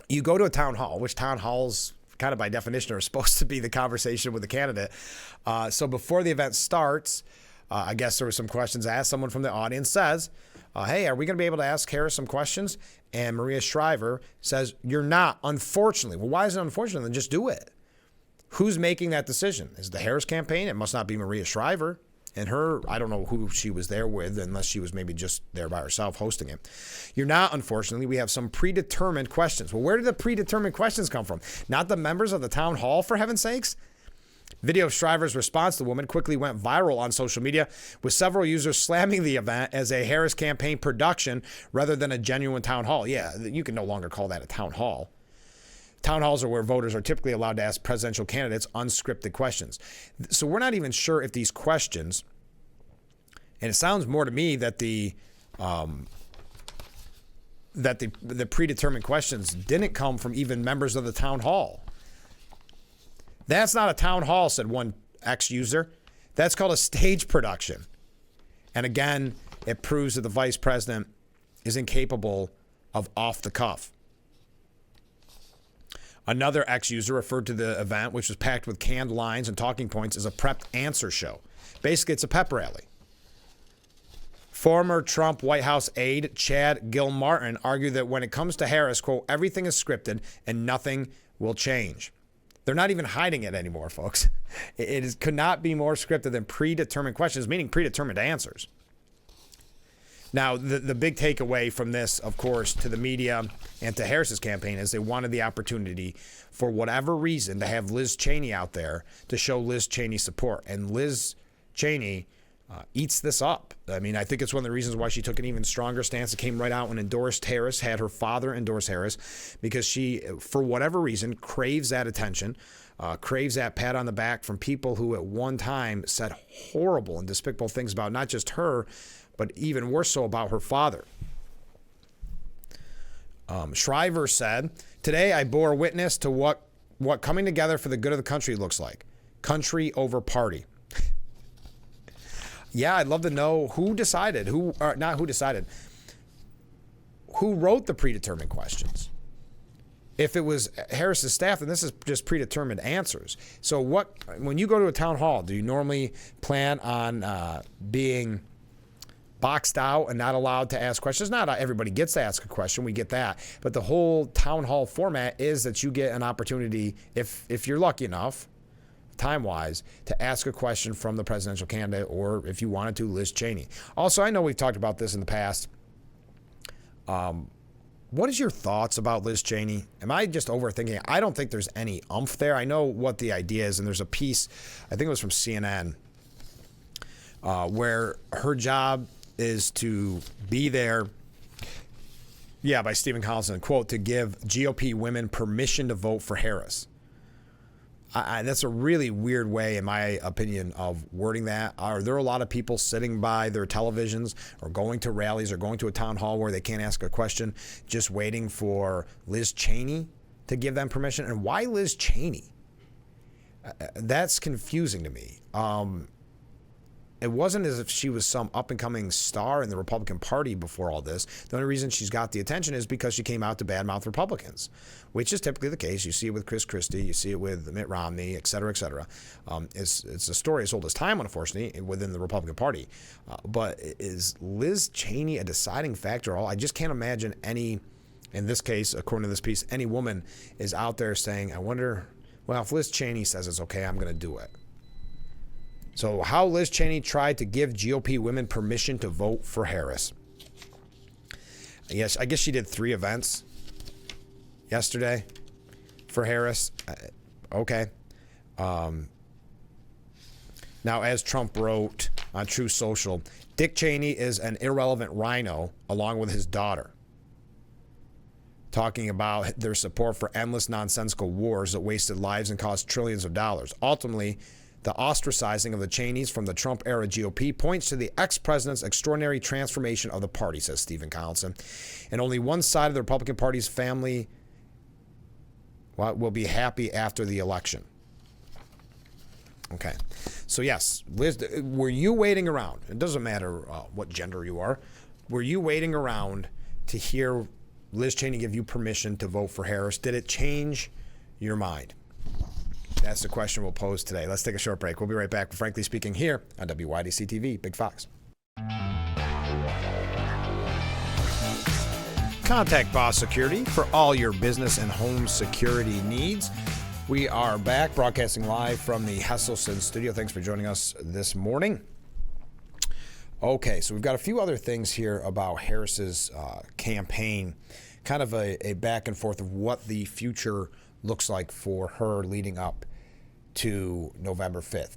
You go to a town hall, which town halls kind of by definition are supposed to be the conversation with the candidate. So before the event starts, I guess there were some questions asked. Someone from the audience says, hey, are we going to be able to ask Harris some questions? And Maria Shriver says, you're not, unfortunately. Well, why is it unfortunate? Then just do it. Who's making that decision? Is it the Harris campaign? It must not be Maria Shriver. And her, I don't know who she was there with, unless she was maybe just there by herself hosting it. You're not, unfortunately. We have some predetermined questions. Well, where did the predetermined questions come from? Not the members of the town hall, for heaven's sakes? Video of Shriver's response to the woman quickly went viral on social media, with several users slamming the event as a Harris campaign production rather than a genuine town hall. Yeah, you can no longer call that a town hall. Town halls are where voters are typically allowed to ask presidential candidates unscripted questions. So we're not even sure if these questions, and it sounds more to me that the predetermined questions didn't come from even members of the town hall. That's not a town hall, said one ex-user. That's called a stage production. And again, it proves that the vice president is incapable of off the cuff. Another ex-user referred to the event, which was packed with canned lines and talking points, as a prepped answer show. Basically, it's a pep rally. Former Trump White House aide Chad Gilmartin argued that when it comes to Harris, quote, everything is scripted and nothing will change. They're not even hiding it anymore, folks. Could not be more scripted than predetermined questions, meaning predetermined answers. Now, the big takeaway from this, of course, to the media and to Harris's campaign is they wanted the opportunity, for whatever reason, to have Liz Cheney out there to show Liz Cheney support. And Liz Cheney eats this up. I mean, I think it's one of the reasons why she took an even stronger stance. It came right out and endorsed Harris, had her father endorse Harris, because she, for whatever reason, craves that attention, craves that pat on the back from people who at one time said horrible and despicable things about not just her, but even worse so about her father. Shriver said, "Today I bore witness to what coming together for the good of the country looks like. Country over party." Yeah, I'd love to know who decided, who wrote the predetermined questions. If it was Harris's staff, then this is just predetermined answers. So when you go to a town hall, do you normally plan on being boxed out and not allowed to ask questions? Not everybody gets to ask a question. We get that. But the whole town hall format is that you get an opportunity, if you're lucky enough, time-wise, to ask a question from the presidential candidate, or if you wanted to, Liz Cheney. Also, I know we've talked about this in the past. What is your thoughts about Liz Cheney? Am I just overthinking it? I don't think there's any oomph there. I know what the idea is, and there's a piece, I think it was from CNN, where her job is to be there, by Stephen Collinson, quote, to give GOP women permission to vote for Harris. That's a really weird way, in my opinion, of wording that. Are there a lot of people sitting by their televisions or going to rallies or going to a town hall where they can't ask a question, just waiting for Liz Cheney to give them permission? And why Liz Cheney? That's confusing to me. It wasn't as if she was some up-and-coming star in the Republican Party before all this. The only reason she's got the attention is because she came out to badmouth Republicans, which is typically the case. You see it with Chris Christie, you see it with Mitt Romney, et cetera, et cetera. It's a story as old as time, unfortunately, within the Republican Party. But is Liz Cheney a deciding factor at all? I just can't imagine any, in this case, according to this piece, any woman is out there saying, I wonder, well, if Liz Cheney says it's okay, I'm going to do it. So how Liz Cheney tried to give GOP women permission to vote for Harris. Yes, I guess she did 3 events yesterday for Harris. Okay. Now, as Trump wrote on True Social, Dick Cheney is an irrelevant rhino along with his daughter, talking about their support for endless nonsensical wars that wasted lives and cost trillions of dollars. Ultimately, the ostracizing of the Cheneys from the Trump-era GOP points to the ex-president's extraordinary transformation of the party, says Stephen Collinson. And only one side of the Republican Party's family will be happy after the election. Okay. So, yes, Liz, were you waiting around? It doesn't matter what gender you are. Were you waiting around to hear Liz Cheney give you permission to vote for Harris? Did it change your mind? That's the question we'll pose today. Let's take a short break. We'll be right back with Frankly Speaking here on WYDC TV, Big Fox. Contact Boss Security for all your business and home security needs. We are back broadcasting live from the Hesselson studio. Thanks for joining us this morning. Okay, so we've got a few other things here about Harris's campaign, kind of a back and forth of what the future looks like for her leading up to November 5th.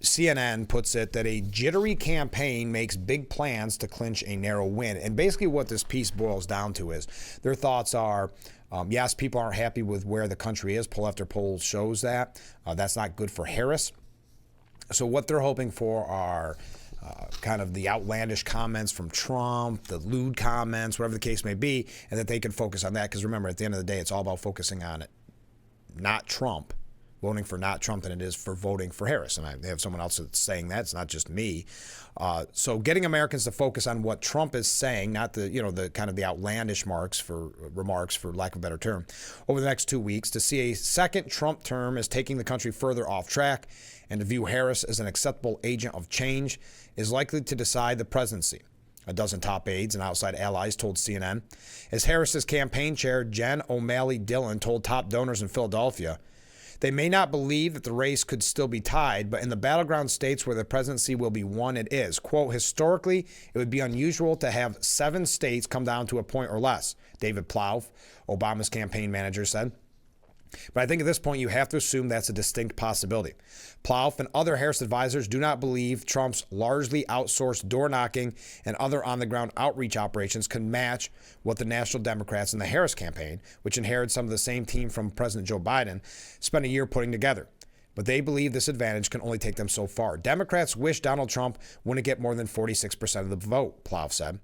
CNN puts it that a jittery campaign makes big plans to clinch a narrow win. And basically what this piece boils down to is their thoughts are, yes, people aren't happy with where the country is. Poll after poll shows that. That's not good for Harris. So what they're hoping for are kind of the outlandish comments from Trump, the lewd comments, whatever the case may be, and that they can focus on that. Because remember, at the end of the day, it's all about focusing on it, not Trump, voting for not Trump, than it is for voting for Harris. And they have someone else that's saying that. It's not just me. So getting Americans to focus on what Trump is saying, not the kind of the outlandish remarks, for lack of a better term, over the next 2 weeks, to see a second Trump term as taking the country further off track, and to view Harris as an acceptable agent of change, is likely to decide the presidency. A dozen top aides and outside allies told CNN. As Harris's campaign chair, Jen O'Malley Dillon, told top donors in Philadelphia, they may not believe that the race could still be tied, but in the battleground states where the presidency will be won, it is. Quote, historically, it would be unusual to have 7 states come down to a point or less, David Plouffe, Obama's campaign manager, said. But I think at this point, you have to assume that's a distinct possibility. Plouffe and other Harris advisors do not believe Trump's largely outsourced door knocking and other on-the-ground outreach operations can match what the National Democrats in the Harris campaign, which inherited some of the same team from President Joe Biden, spent a year putting together. But they believe this advantage can only take them so far. Democrats wish Donald Trump wouldn't get more than 46% of the vote, Plouffe said.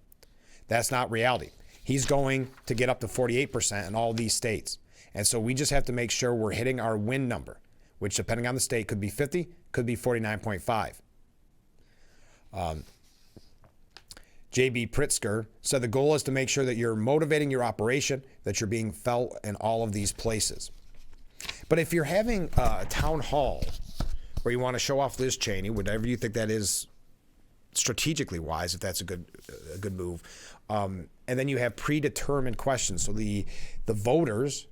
That's not reality. He's going to get up to 48% in all these states. And so we just have to make sure we're hitting our win number, which depending on the state could be 50, could be 49.5. J.B. Pritzker said the goal is to make sure that you're motivating your operation, that you're being felt in all of these places. But if you're having a town hall where you want to show off Liz Cheney, whatever you think that is strategically wise, if that's a good move, and then you have predetermined questions, so the voters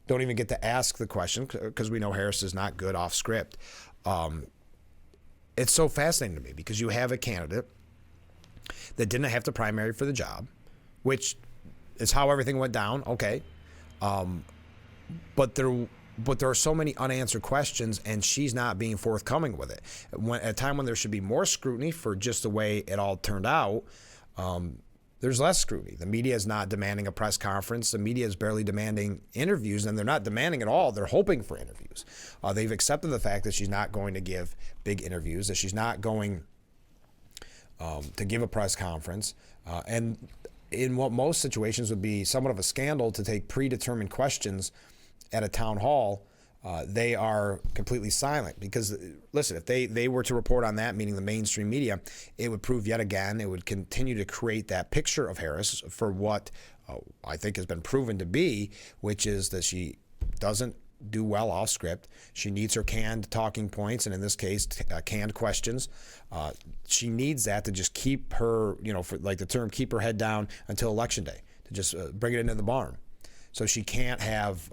don't even get to ask the question because we know Harris is not good off script. It's so fascinating to me because you have a candidate that didn't have to primary for the job, which is how everything went down. Okay. But there are so many unanswered questions, and she's not being forthcoming with it. At a time when there should be more scrutiny for just the way it all turned out, there's less scrutiny. The media is not demanding a press conference. The media is barely demanding interviews, and they're not demanding at all. They're hoping for interviews. They've accepted the fact that she's not going to give big interviews, that she's not going to give a press conference. And in what most situations would be somewhat of a scandal to take predetermined questions at a town hall, they are completely silent because, listen, if they were to report on that, meaning the mainstream media, it would prove yet again, it would continue to create that picture of Harris for what I think has been proven to be, which is that she doesn't do well off script. She needs her canned talking points, and in this case, canned questions. She needs that to just keep her, for like the term, keep her head down until Election Day, to just bring it into the barn. So she can't have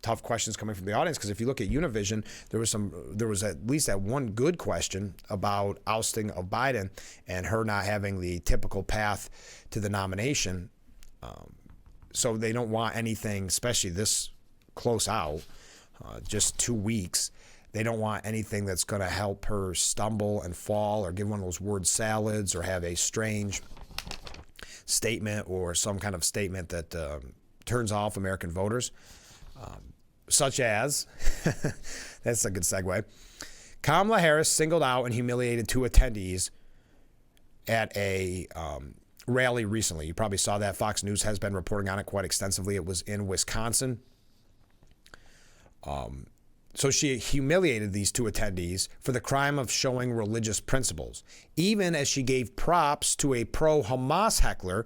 tough questions coming from the audience, because if you look at Univision, there was at least that one good question about ousting of Biden and her not having the typical path to the nomination. So they don't want anything, especially this close out, just 2 weeks. They don't want anything that's going to help her stumble and fall or give one of those word salads or have a strange statement or some kind of statement that turns off American voters. Such as, that's a good segue, Kamala Harris singled out and humiliated 2 attendees at a rally recently. You probably saw that. Fox News has been reporting on it quite extensively. It was in Wisconsin. So she humiliated these 2 attendees for the crime of showing religious principles, even as she gave props to a pro-Hamas heckler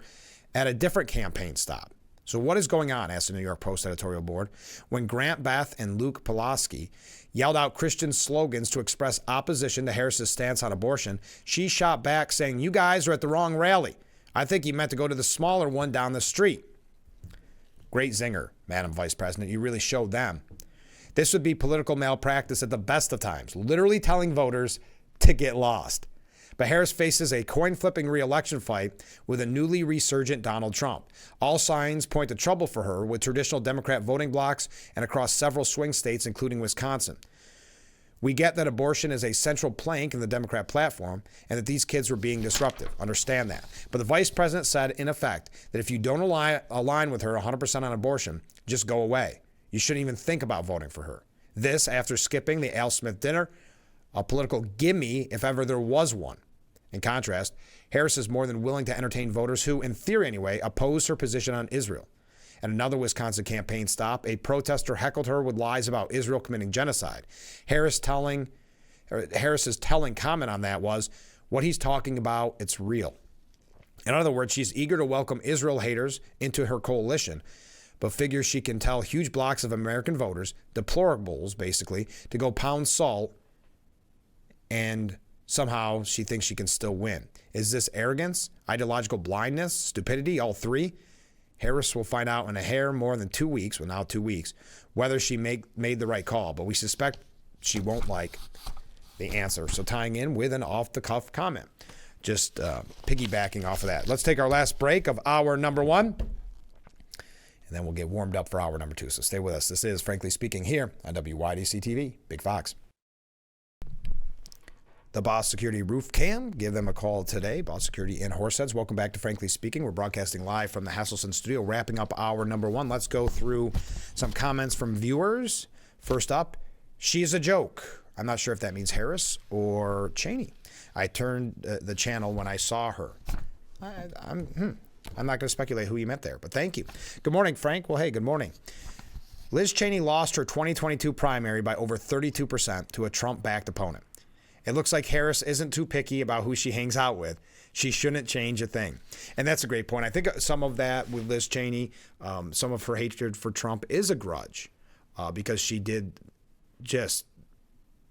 at a different campaign stop. So what is going on, asked the New York Post editorial board, when Grant Beth and Luke Pulaski yelled out Christian slogans to express opposition to Harris's stance on abortion? She shot back saying, "You guys are at the wrong rally. I think you meant to go to the smaller one down the street." Great zinger, Madam Vice President. You really showed them. This would be political malpractice at the best of times, literally telling voters to get lost. But Harris faces a coin-flipping re-election fight with a newly resurgent Donald Trump. All signs point to trouble for her with traditional Democrat voting blocs and across several swing states, including Wisconsin. We get that abortion is a central plank in the Democrat platform and that these kids were being disruptive. Understand that. But the vice president said, in effect, that if you don't align with her 100% on abortion, just go away. You shouldn't even think about voting for her. This after skipping the Al Smith dinner, a political gimme if ever there was one. In contrast, Harris is more than willing to entertain voters who, in theory anyway, oppose her position on Israel. At another Wisconsin campaign stop, a protester heckled her with lies about Israel committing genocide. Harris's telling comment on that was, what he's talking about, it's real. In other words, she's eager to welcome Israel haters into her coalition, but figures she can tell huge blocks of American voters, deplorables basically, to go pound salt, and somehow she thinks she can still win. Is this arrogance, ideological blindness, stupidity, all three? Harris will find out in a hair more than 2 weeks, well now 2 weeks, whether she made the right call, but we suspect she won't like the answer. So tying in with an off-the-cuff comment, just piggybacking off of that. Let's take our last break of hour number 1. and then we'll get warmed up for hour number 2. So stay with us. This is Frankly Speaking here on WYDC TV, Big Fox. The Boss Security Roof Cam. Give them a call today. Boss Security in Horseheads. Welcome back to Frankly Speaking. We're broadcasting live from the Hasselson studio, wrapping up hour number 1. Let's go through some comments from viewers. First up, she's a joke. I'm not sure if that means Harris or Cheney. I turned the channel when I saw her. I'm not going to speculate who you meant there, but thank you. Good morning, Frank. Well, hey, good morning. Liz Cheney lost her 2022 primary by over 32% to a Trump-backed opponent. It looks like Harris isn't too picky about who she hangs out with. She shouldn't change a thing. And that's a great point. I think some of that with Liz Cheney, some of her hatred for Trump is a grudge because she did just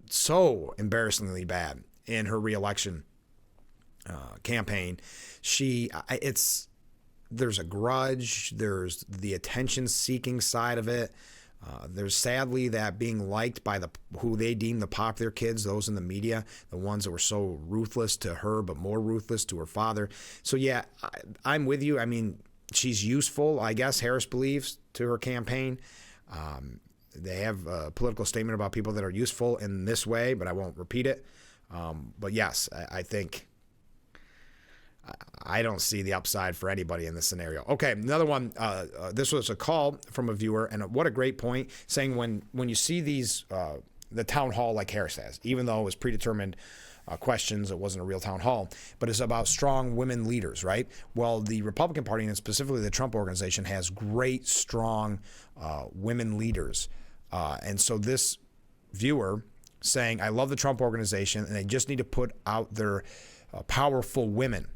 so embarrassingly bad in her reelection campaign. There's a grudge. There's the attention-seeking side of it. There's sadly that being liked by who they deem the popular kids, those in the media, the ones that were so ruthless to her, but more ruthless to her father. So yeah, I'm with you. I mean, she's useful, I guess Harris believes, to her campaign. They have a political statement about people that are useful in this way, but I won't repeat it. But yes, I think I don't see the upside for anybody in this scenario. Okay, another one. This was a call from a viewer, and what a great point, saying when you see these, the town hall like Harris has, even though it was predetermined questions, it wasn't a real town hall, but it's about strong women leaders, right? Well, the Republican Party, and specifically the Trump Organization, has great, strong women leaders. And so this viewer saying, I love the Trump Organization, and they just need to put out their powerful women.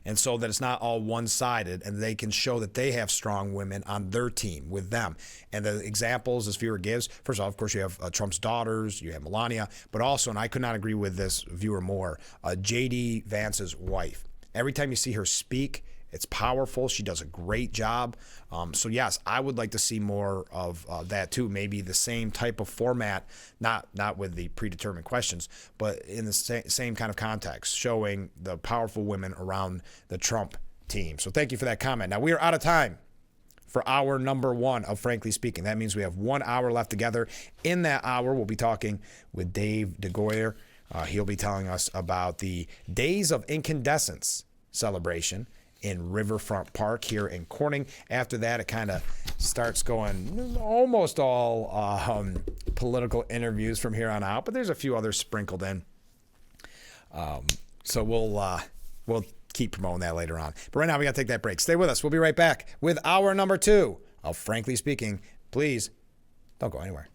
And so that it's not all one-sided, and they can show that they have strong women on their team with them. And the examples this viewer gives, first of course, you have Trump's daughters, you have Melania, but also, and I could not agree with this viewer more, J.D. Vance's wife. Every time you see her speak, it's powerful. She does a great job. So yes, I would like to see more of that too. Maybe the same type of format, not with the predetermined questions, but in the same kind of context, showing the powerful women around the Trump team. So thank you for that comment. Now we are out of time for hour number 1 of Frankly Speaking. That means we have 1 hour left together. In that hour, we'll be talking with Dave DeGolyer. He'll be telling us about the Days of Incandescence celebration in Riverfront Park here in Corning. After that, it kind of starts going almost all political interviews from here on out, but there's a few others sprinkled in. So we'll keep promoting that later on. But right now, we got to take that break. Stay with us. We'll be right back with hour number 2 of Frankly Speaking. Please don't go anywhere.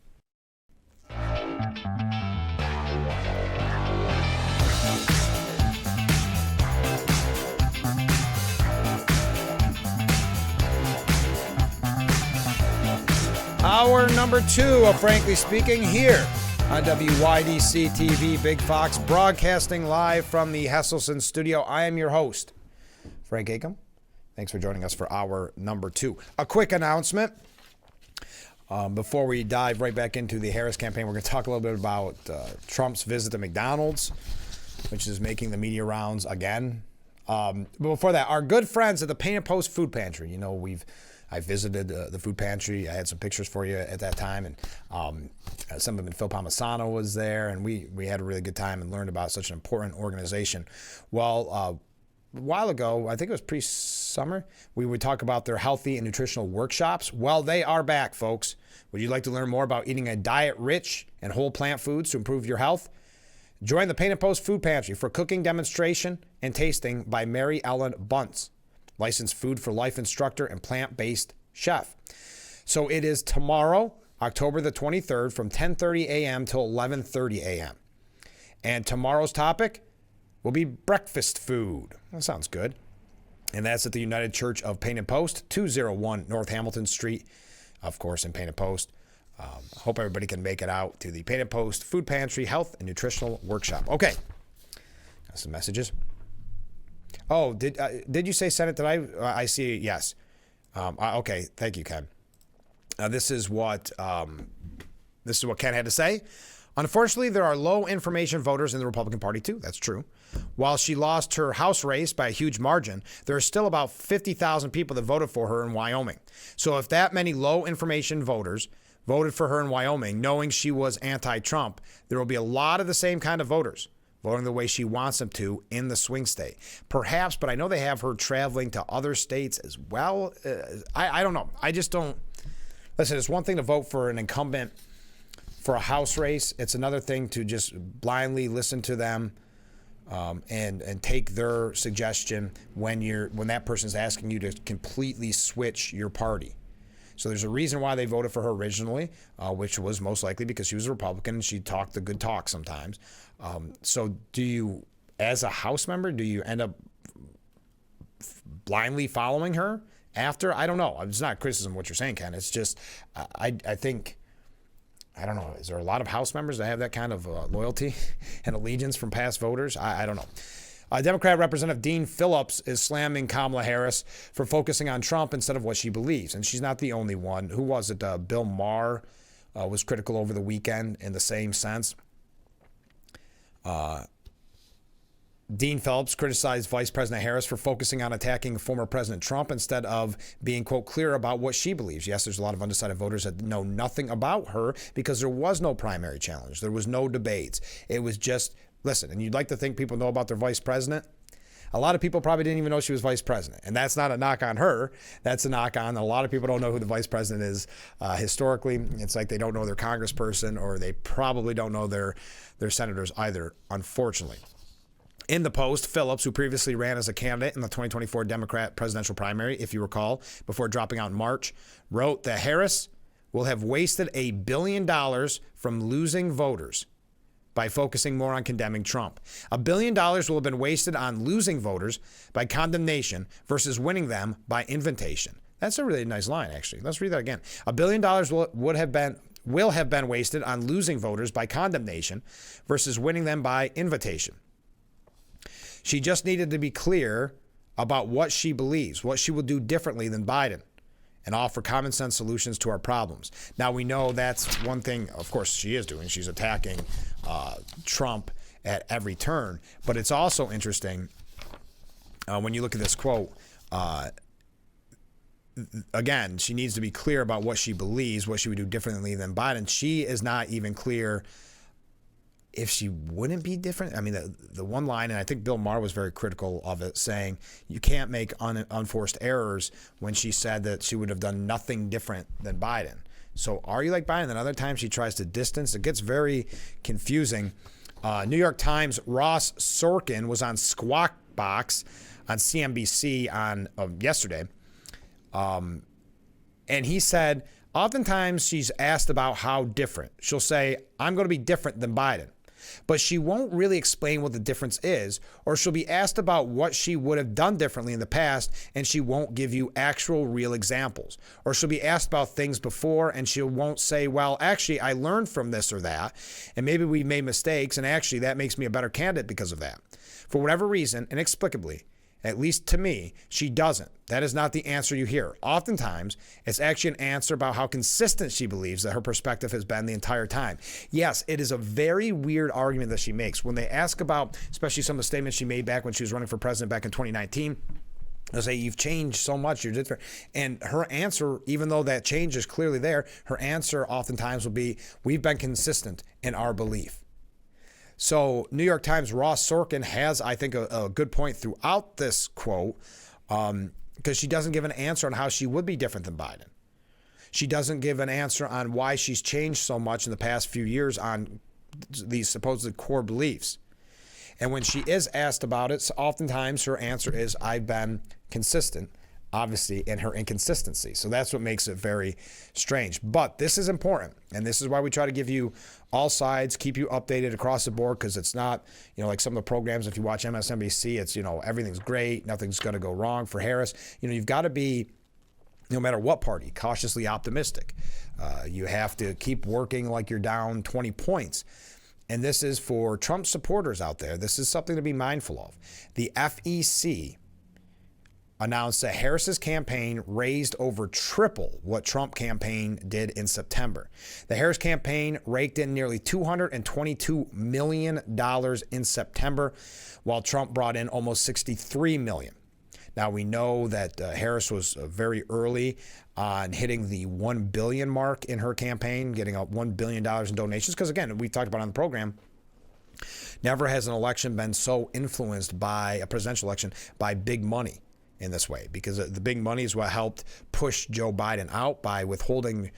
Hour number 2 of Frankly Speaking here on WYDC TV, Big Fox, broadcasting live from the Hasselson studio. I am your host, Frank Acom. Thanks for joining us for hour number 2. A quick announcement. Before we dive right back into the Harris campaign, we're going to talk a little bit about Trump's visit to McDonald's, which is making the media rounds again. But before that, our good friends at the Painted Post Food Pantry. You know, I visited the food pantry. I had some pictures for you at that time, and some of them, Phil Palmisano was there, and we had a really good time and learned about such an important organization. Well, a while ago, I think it was pre-summer, we would talk about their healthy and nutritional workshops. Well, they are back, folks. Would you like to learn more about eating a diet rich in whole plant foods to improve your health? Join the Painted Post Food Pantry for cooking demonstration and tasting by Mary Ellen Bunce, licensed Food for Life instructor and plant-based chef. So it is tomorrow, October the 23rd, from 10:30 a.m. till 11:30 a.m. And tomorrow's topic will be breakfast food. That sounds good. And that's at the United Church of Painted Post, 201 North Hamilton Street, of course, in Painted Post. Hope everybody can make it out to the Painted Post Food Pantry Health and Nutritional Workshop. Okay, got some messages. Oh, did you say Senate? Did I see? Yes. Okay. Thank you, Ken. This is what Ken had to say. Unfortunately, there are low information voters in the Republican Party too. That's true. While she lost her House race by a huge margin, there are still about 50,000 people that voted for her in Wyoming. So if that many low information voters voted for her in Wyoming, knowing she was anti-Trump, there will be a lot of the same kind of voters voting the way she wants them to in the swing state. Perhaps, but I know they have her traveling to other states as well. I don't know. I just don't. Listen, it's one thing to vote for an incumbent for a House race. It's another thing to just blindly listen to them and take their suggestion when that person's asking you to completely switch your party. So there's a reason why they voted for her originally, which was most likely because she was a Republican and she talked the good talk sometimes. So do you, as a House member, do you end up blindly following her after? I don't know. It's not criticism of what you're saying, Ken. It's just, I think, I don't know. Is there a lot of House members that have that kind of loyalty and allegiance from past voters? I don't know. Democrat Representative Dean Phillips is slamming Kamala Harris for focusing on Trump instead of what she believes. And she's not the only one. Who was it? Bill Maher was critical over the weekend in the same sense. Dean Phillips criticized Vice President Harris for focusing on attacking former President Trump instead of being, quote, clear about what she believes. Yes, there's a lot of undecided voters that know nothing about her because there was no primary challenge. There was no debates. It was just, listen, and you'd like to think people know about their vice president. A lot of people probably didn't even know she was vice president. And that's not a knock on her. That's a knock on a lot of people don't know who the vice president is historically. It's like they don't know their congressperson or they probably don't know their senators either, unfortunately. In the Post, Phillips, who previously ran as a candidate in the 2024 Democrat presidential primary, if you recall, before dropping out in March, wrote that Harris will have wasted $1 billion from losing voters by focusing more on condemning Trump. $1 billion will have been wasted on losing voters by condemnation versus winning them by invitation. That's a really nice line, actually. Let's read that again. $1 billion will have been wasted on losing voters by condemnation versus winning them by invitation. She just needed to be clear about what she believes, what she will do differently than Biden, and offer common sense solutions to our problems. Now, we know that's one thing, of course, she is doing. She's attacking Trump at every turn. But it's also interesting when you look at this quote, again, she needs to be clear about what she believes, what she would do differently than Biden. She is not even clear if she wouldn't be different. I mean, the one line, and I think Bill Maher was very critical of it, saying you can't make unforced errors, when she said that she would have done nothing different than Biden. So are you like Biden? Then other times she tries to distance. It gets very confusing. New York Times' Ross Sorkin was on Squawk Box on CNBC on yesterday. And he said, oftentimes she's asked about how different. She'll say, I'm going to be different than Biden. But she won't really explain what the difference is, or she'll be asked about what she would have done differently in the past, and she won't give you actual real examples. Or she'll be asked about things before, and she won't say, well, actually, I learned from this or that, and maybe we made mistakes, and actually that makes me a better candidate because of that. For whatever reason, inexplicably, at least to me, she doesn't. That is not the answer you hear. Oftentimes, it's actually an answer about how consistent she believes that her perspective has been the entire time. Yes, it is a very weird argument that she makes. When they ask about, especially some of the statements she made back when she was running for president back in 2019, they'll say, you've changed so much, you're different. And her answer, even though that change is clearly there, her answer oftentimes will be, we've been consistent in our belief. So New York Times' Ross Sorkin has, I think, a good point throughout this quote, because she doesn't give an answer on how she would be different than Biden. She doesn't give an answer on why she's changed so much in the past few years on these supposed core beliefs. And when she is asked about it, oftentimes her answer is, I've been consistent, obviously, in her inconsistency. So that's what makes it very strange. But this is important. And this is why we try to give you all sides, keep you updated across the board, because it's not, like some of the programs, if you watch MSNBC, it's, everything's great, nothing's going to go wrong for Harris. You've got to be, no matter what party, cautiously optimistic. You have to keep working like you're down 20 points. And this is for Trump supporters out there. This is something to be mindful of. The FEC announced that Harris's campaign raised over triple what Trump campaign did in September. The Harris campaign raked in nearly $222 million in September, while Trump brought in almost $63 million. Now, we know that Harris was very early on hitting the $1 billion mark in her campaign, getting up $1 billion in donations, because, again, we talked about on the program, never has an election been so influenced by a presidential election by big money in this way, because the big money is what helped push Joe Biden out by withholding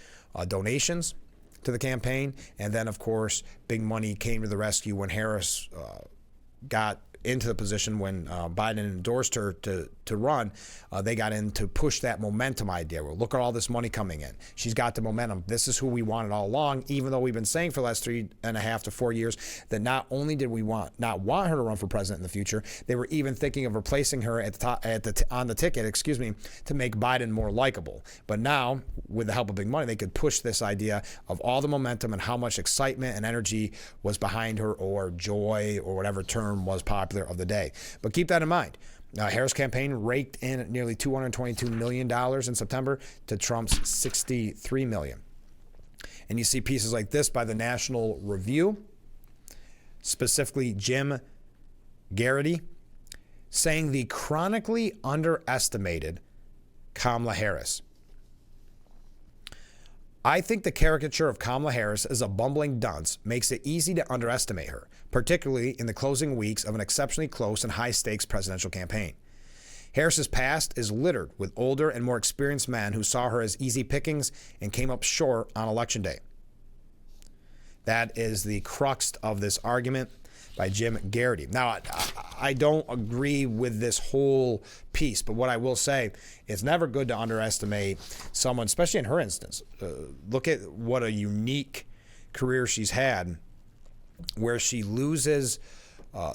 donations to the campaign. And then, of course, big money came to the rescue when Harris got into the position when Biden endorsed her to run. They got in to push that momentum idea. Well, look at all this money coming in. She's got the momentum. This is who we wanted all along, even though we've been saying for the last 3.5 to 4 years that not only did we not want her to run for president in the future, they were even thinking of replacing her at the top, on the ticket, to make Biden more likable. But now, with the help of big money, they could push this idea of all the momentum and how much excitement and energy was behind her, or joy, or whatever term was popular of the day. But keep that in mind. Harris' campaign raked in nearly $222 million in September to Trump's $63 million. And you see pieces like this by the National Review, specifically Jim Garrity, saying the chronically underestimated Kamala Harris. I think the caricature of Kamala Harris as a bumbling dunce makes it easy to underestimate her, particularly in the closing weeks of an exceptionally close and high-stakes presidential campaign. Harris's past is littered with older and more experienced men who saw her as easy pickings and came up short on Election Day. That is the crux of this argument by Jim Garrity. Now, I don't agree with this whole piece, but what I will say, it's never good to underestimate someone, especially in her instance. Look at what a unique career she's had, where she loses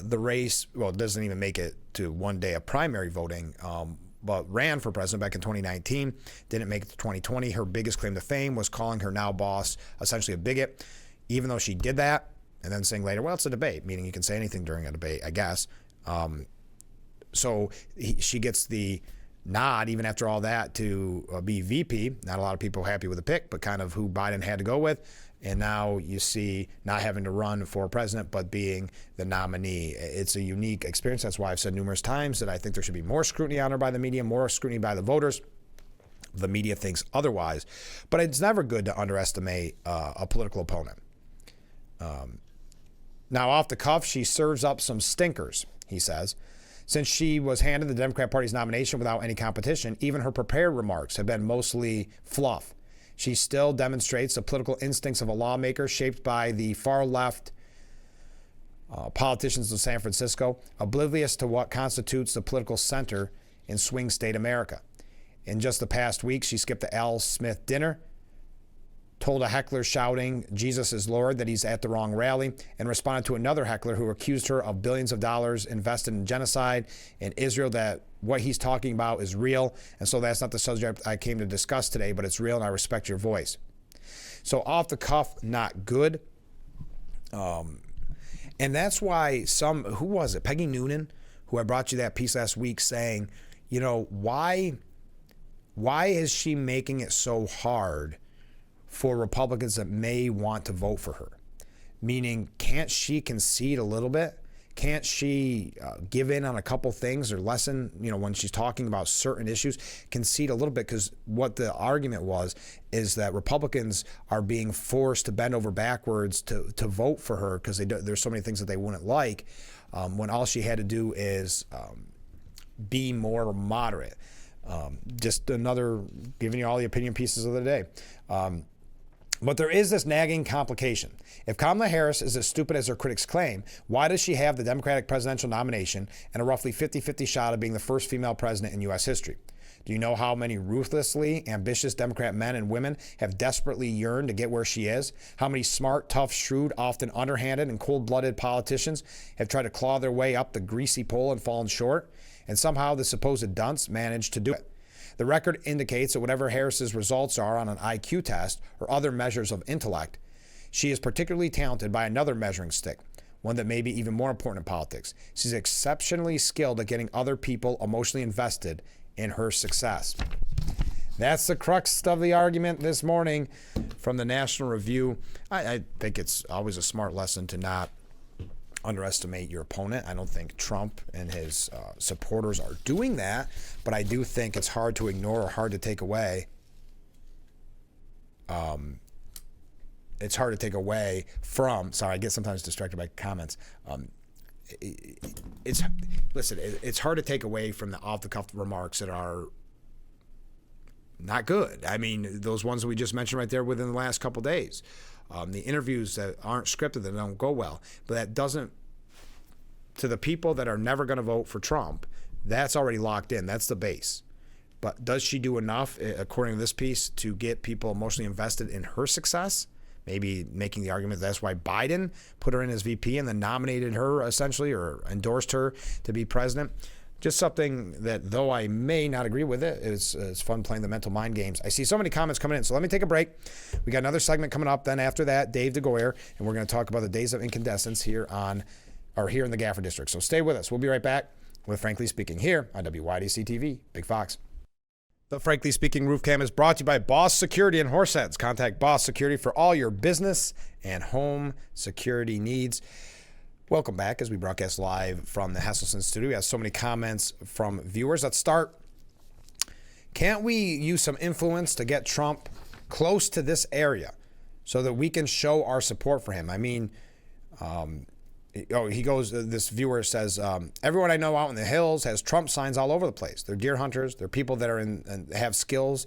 the race, well, doesn't even make it to one day of primary voting, but ran for president back in 2019, didn't make it to 2020. Her biggest claim to fame was calling her now boss essentially a bigot, even though she did that, and then saying later, well, it's a debate, meaning you can say anything during a debate, I guess. So she gets the nod, even after all that, to be VP. Not a lot of people happy with the pick, but kind of who Biden had to go with. And now you see not having to run for president, but being the nominee. It's a unique experience. That's why I've said numerous times that I think there should be more scrutiny on her by the media, more scrutiny by the voters. The media thinks otherwise. But it's never good to underestimate a political opponent. Now, off the cuff, she serves up some stinkers, he says. Since she was handed the Democrat Party's nomination without any competition, even her prepared remarks have been mostly fluff. She still demonstrates the political instincts of a lawmaker shaped by the far-left politicians of San Francisco, oblivious to what constitutes the political center in swing state America. In just the past week, she skipped the Al Smith dinner, told a heckler shouting, "Jesus is Lord," that he's at the wrong rally, and responded to another heckler who accused her of billions of dollars invested in genocide in Israel, that what he's talking about is real. And so that's not the subject I came to discuss today, but it's real and I respect your voice. So off the cuff, not good. And that's why who was it? Peggy Noonan, who I brought you that piece last week saying, you know, why is she making it so hard for Republicans that may want to vote for her? Meaning, can't she concede a little bit? Can't she give in on a couple things or lessen, when she's talking about certain issues, concede a little bit? Because what the argument is that Republicans are being forced to bend over backwards to vote for her because there's so many things that they wouldn't like, when all she had to do is be more moderate. Just another giving you all the opinion pieces of the day. But there is this nagging complication. If Kamala Harris is as stupid as her critics claim, why does she have the Democratic presidential nomination and a roughly 50-50 shot of being the first female president in U.S. history? Do you know how many ruthlessly ambitious Democrat men and women have desperately yearned to get where she is? How many smart, tough, shrewd, often underhanded and cold-blooded politicians have tried to claw their way up the greasy pole and fallen short? And somehow the supposed dunce managed to do it. The record indicates that whatever Harris's results are on an IQ test or other measures of intellect, she is particularly talented by another measuring stick, one that may be even more important in politics. She's exceptionally skilled at getting other people emotionally invested in her success. That's the crux of the argument this morning from the National Review. I think it's always a smart lesson to not underestimate your opponent. I don't think Trump and his supporters are doing that, but I do think it's hard to ignore or hard to take away. It's hard to take away from. Sorry, I get sometimes distracted by comments. It's hard to take away from the off-the-cuff remarks that are not good. I mean, those ones we just mentioned right there within the last couple days. The interviews that aren't scripted, that don't go well. But that doesn't, to the people that are never going to vote for Trump, that's already locked in. That's the base. But does she do enough, according to this piece, to get people emotionally invested in her success? Maybe making the argument that's why Biden put her in as VP and then nominated her, essentially, or endorsed her to be president. Just something that, though I may not agree with it, it's fun playing the mental mind games. I see so many comments coming in, so let me take a break. We got another segment coming up. Then after that, Dave DeGolyer, and we're going to talk about the days of incandescence here in the Gaffer District. So stay with us. We'll be right back with Frankly Speaking here on WYDC TV, Big Fox. The Frankly Speaking Roof Cam is brought to you by Boss Security in Horseheads. Contact Boss Security for all your business and home security needs. Welcome back as we broadcast live from the Hesselson studio. We have so many comments from viewers. Let's start. Can't we use some influence to get Trump close to this area so that we can show our support for him? I mean, this viewer says, everyone I know out in the hills has Trump signs all over the place. They're deer hunters. They're people that are and have skills,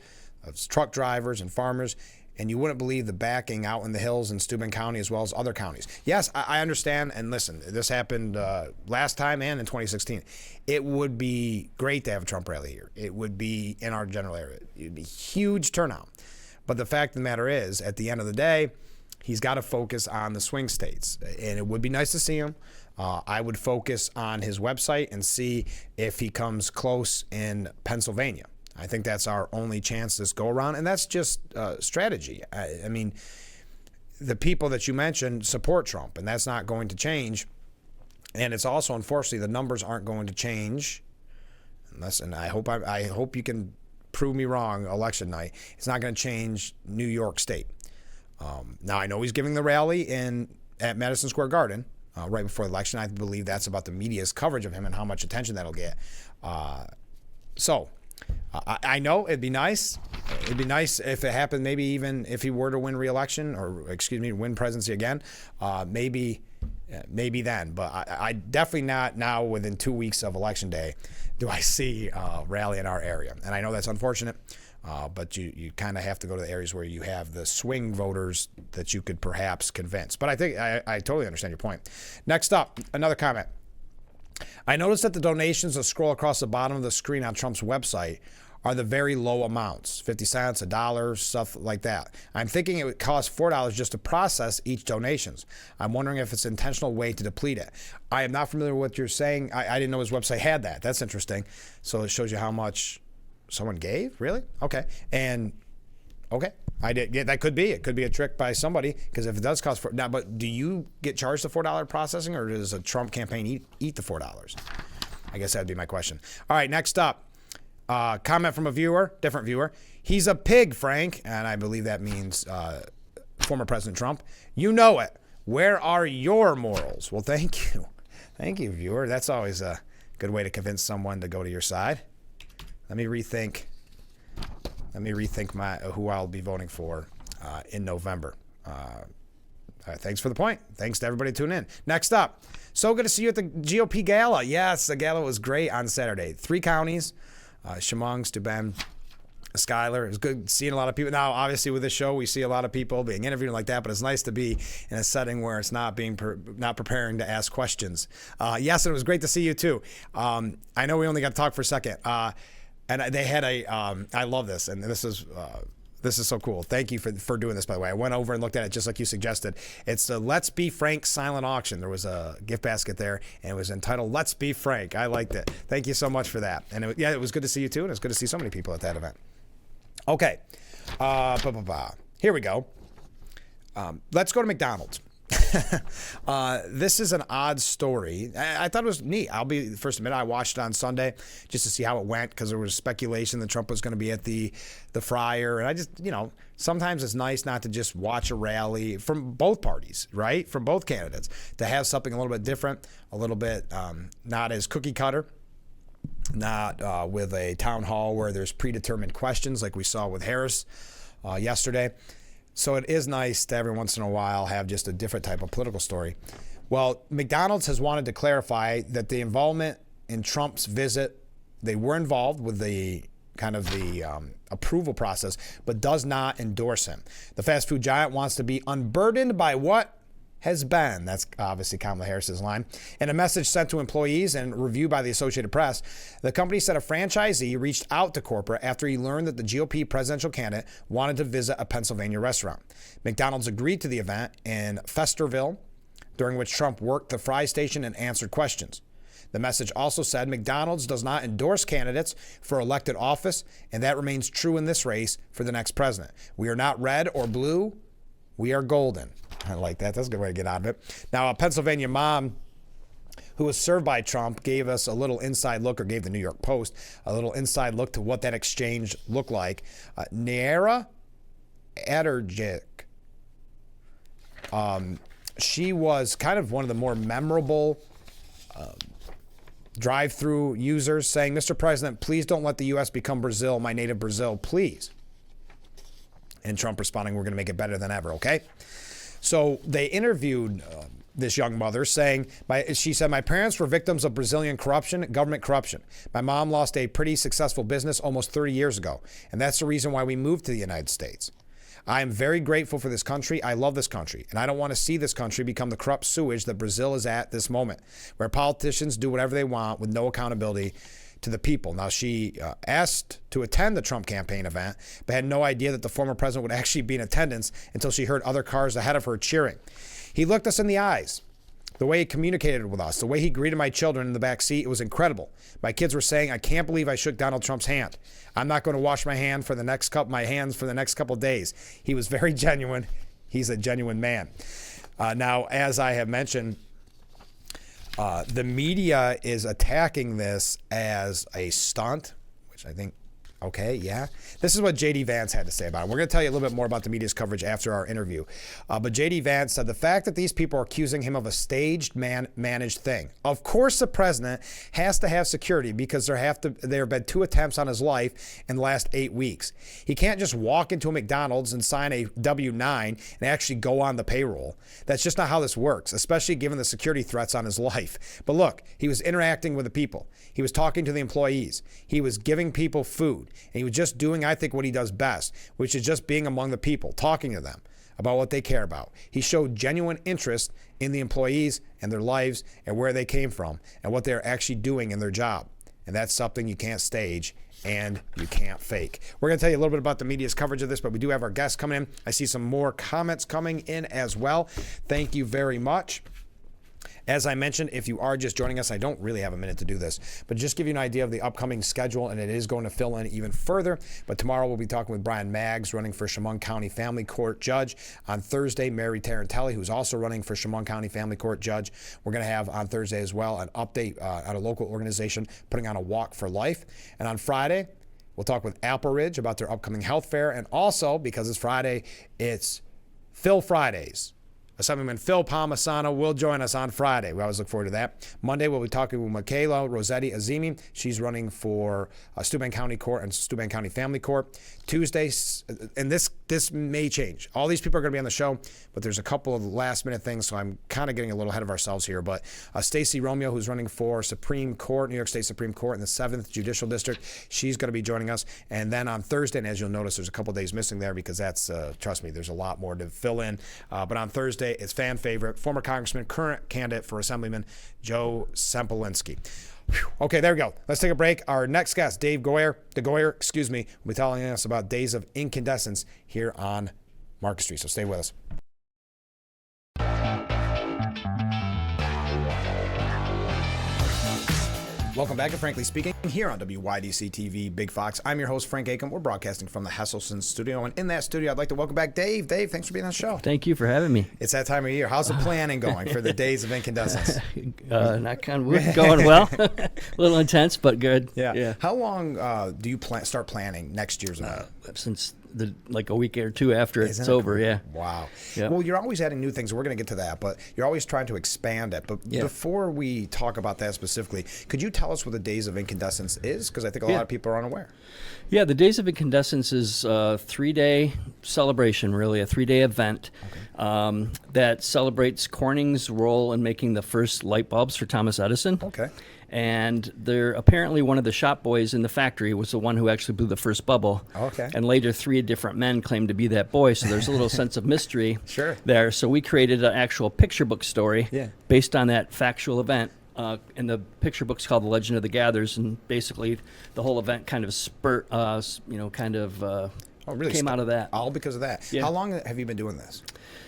truck drivers and farmers. And you wouldn't believe the backing out in the hills in Steuben County as well as other counties. Yes, I understand. And listen, this happened last time and in 2016. It would be great to have a Trump rally here. It would be in our general area. It would be huge turnout. But the fact of the matter is, at the end of the day, he's got to focus on the swing states. And it would be nice to see him. I would focus on his website and see if he comes close in Pennsylvania. I think that's our only chance this go around, and that's just strategy. I mean, the people that you mentioned support Trump, and that's not going to change. And it's also, unfortunately, the numbers aren't going to change. And I hope you can prove me wrong election night. It's not going to change New York State. Now, I know he's giving the rally at Madison Square Garden right before the election. I believe that's about the media's coverage of him and how much attention that'll get. I know it'd be nice. It'd be nice if it happened, maybe even if he were to win re-election win presidency again, maybe then. But I definitely not now within 2 weeks of election day do I see a rally in our area. And I know that's unfortunate, but you kind of have to go to the areas where you have the swing voters that you could perhaps convince. But I think I totally understand your point. Next up, another comment. I noticed that the donations that scroll across the bottom of the screen on Trump's website are the very low amounts, 50 cents, $1, stuff like that. I'm thinking it would cost $4 just to process each donations. I'm wondering if it's an intentional way to deplete it. I am not familiar with what you're saying. I didn't know his website had that. That's interesting. So it shows you how much someone gave? Really? Okay. Okay. I did. Yeah, that could be. It could be a trick by somebody because if it does cost now, but do you get charged the $4 processing, or does a Trump campaign eat the $4? I guess that'd be my question. All right, next up, comment from a viewer, different viewer. He's a pig, Frank, and I believe that means former President Trump. You know it. Where are your morals? Well, thank you, viewer. That's always a good way to convince someone to go to your side. Let me rethink who I'll be voting for in November. Thanks for the point. Thanks to everybody tuning in. Next up, so good to see you at the GOP Gala. Yes, the gala was great on Saturday. 3 counties, Chemung, Steuben, Schuyler. It was good seeing a lot of people. Now, obviously, with this show, we see a lot of people being interviewed like that, but it's nice to be in a setting where it's not not preparing to ask questions. Yes, and it was great to see you too. I know we only got to talk for a second. And they had I love this, and this is so cool. Thank you for doing this, by the way. I went over and looked at it just like you suggested. It's the Let's Be Frank silent auction. There was a gift basket there, and it was entitled Let's Be Frank. I liked it. Thank you so much for that. And it was good to see you too, and it was good to see so many people at that event. Okay, here we go. Let's go to McDonald's. This is an odd story. I thought it was neat. I'll be the first to admit I watched it on Sunday just to see how it went because there was speculation that Trump was going to be at the Friar. And I just, sometimes it's nice not to just watch a rally from both parties, right? From both candidates, to have something a little bit different, a little bit not as cookie cutter, not with a town hall where there's predetermined questions like we saw with Harris yesterday. So it is nice to every once in a while have just a different type of political story. Well, McDonald's has wanted to clarify that the involvement in Trump's visit, they were involved with the kind of the approval process, but does not endorse him. The fast food giant wants to be unburdened by what has been. That's obviously Kamala Harris's line. In a message sent to employees and reviewed by the Associated Press, the company said a franchisee reached out to corporate after he learned that the GOP presidential candidate wanted to visit a Pennsylvania restaurant. McDonald's agreed to the event in Festerville, during which Trump worked the fry station and answered questions. The message also said McDonald's does not endorse candidates for elected office, and that remains true in this race for the next president. We are not red or blue. We are golden. I like that. That's a good way to get out of it. Now, a Pennsylvania mom who was served by Trump gave us a little inside look, or gave the New York Post a little inside look to what that exchange looked like. Naira Adderjic. She was kind of one of the more memorable drive-through users, saying, "Mr. President, please don't let the U.S. become Brazil, my native Brazil, please." And Trump responding, "We're going to make it better than ever, okay?" So they interviewed this young mother saying, she said, "My parents were victims of Brazilian corruption, government corruption. My mom lost a pretty successful business almost 30 years ago, and that's the reason why we moved to the United States. I am very grateful for this country. I love this country, and I don't want to see this country become the corrupt sewage that Brazil is at this moment, where politicians do whatever they want with no accountability to the people." Now, she asked to attend the Trump campaign event, but had no idea that the former president would actually be in attendance until she heard other cars ahead of her cheering. "He looked us in the eyes. The way he communicated with us, the way he greeted my children in the back seat, it was incredible. My kids were saying, 'I can't believe I shook Donald Trump's hand. I'm not going to wash my hands for the next couple of days.' He was very genuine. He's a genuine man." Now, as I have mentioned, the media is attacking this as a stunt, which I think, okay, yeah. This is what J.D. Vance had to say about it. We're going to tell you a little bit more about the media's coverage after our interview. But J.D. Vance said the fact that these people are accusing him of a staged, managed thing. Of course, the president has to have security because there have been 2 attempts on his life in the last 8 weeks. He can't just walk into a McDonald's and sign a W-9 and actually go on the payroll. That's just not how this works, especially given the security threats on his life. But look, he was interacting with the people. He was talking to the employees. He was giving people food. And he was just doing, I think, what he does best, which is just being among the people, talking to them about what they care about. He showed genuine interest in the employees and their lives and where they came from and what they're actually doing in their job. And that's something you can't stage and you can't fake. We're going to tell you a little bit about the media's coverage of this, but we do have our guests coming in. I see some more comments coming in as well. Thank you very much. As I mentioned, if you are just joining us, I don't really have a minute to do this, but just give you an idea of the upcoming schedule, and it is going to fill in even further. But tomorrow we'll be talking with Brian Maggs, running for Chemung County Family Court Judge. On Thursday, Mary Tarantelli, who's also running for Chemung County Family Court Judge. We're going to have on Thursday as well an update on a local organization putting on a Walk for Life. And on Friday, we'll talk with Apple Ridge about their upcoming health fair. And also, because it's Friday, it's Phil Fridays. Assemblyman Phil Palmisano will join us on Friday. We always look forward to that. Monday, we'll be talking with Michaela Rossetti Azimi. She's running for Steuben County Court and Steuben County Family Court. Tuesday, and this may change. All these people are going to be on the show, but there's a couple of last-minute things, so I'm kind of getting a little ahead of ourselves here. But Stacey Romeo, who's running for Supreme Court, New York State Supreme Court in the 7th Judicial District, she's going to be joining us. And then on Thursday, and as you'll notice, there's a couple days missing there because that's, trust me, there's a lot more to fill in. But on Thursday, it's fan favorite, former Congressman, current candidate for Assemblyman Joe Sempolinski. Okay, there we go. Let's take a break. Our next guest, DeGolyer, will be telling us about Days of Incandescence here on Market Street. So stay with us. Welcome back to Frankly Speaking here on WYDC TV Big Fox. I'm your host, Frank Aiken. We're broadcasting from the Hesselson studio, and in that studio, I'd like to welcome back Dave. Dave, thanks for being on the show. Thank you for having me. It's that time of year. How's the planning going for the Days of Incandescence? Not kind of going well. A little intense, but good. Yeah. How long do you start planning next year's event? Since like a week or two after it's over, yeah. Wow. Yep. Well, you're always adding new things. We're going to get to that, but you're always trying to expand it. But before we talk about that specifically, could you tell us what the Days of Incandescence is? Because I think a lot of people are unaware. Yeah, the Days of Incandescence is a 3-day celebration, really, a 3-day event that celebrates Corning's role in making the first light bulbs for Thomas Edison. Okay. And they're apparently one of the shop boys in the factory was the one who actually blew the first bubble. Okay. And later 3 different men claimed to be that boy, so there's a little sense of mystery there. So we created an actual picture book story based on that factual event. And the picture book's called The Legend of the Gathers, and basically the whole event kind of came out of that. All because of that. Yeah. How long have you been doing this?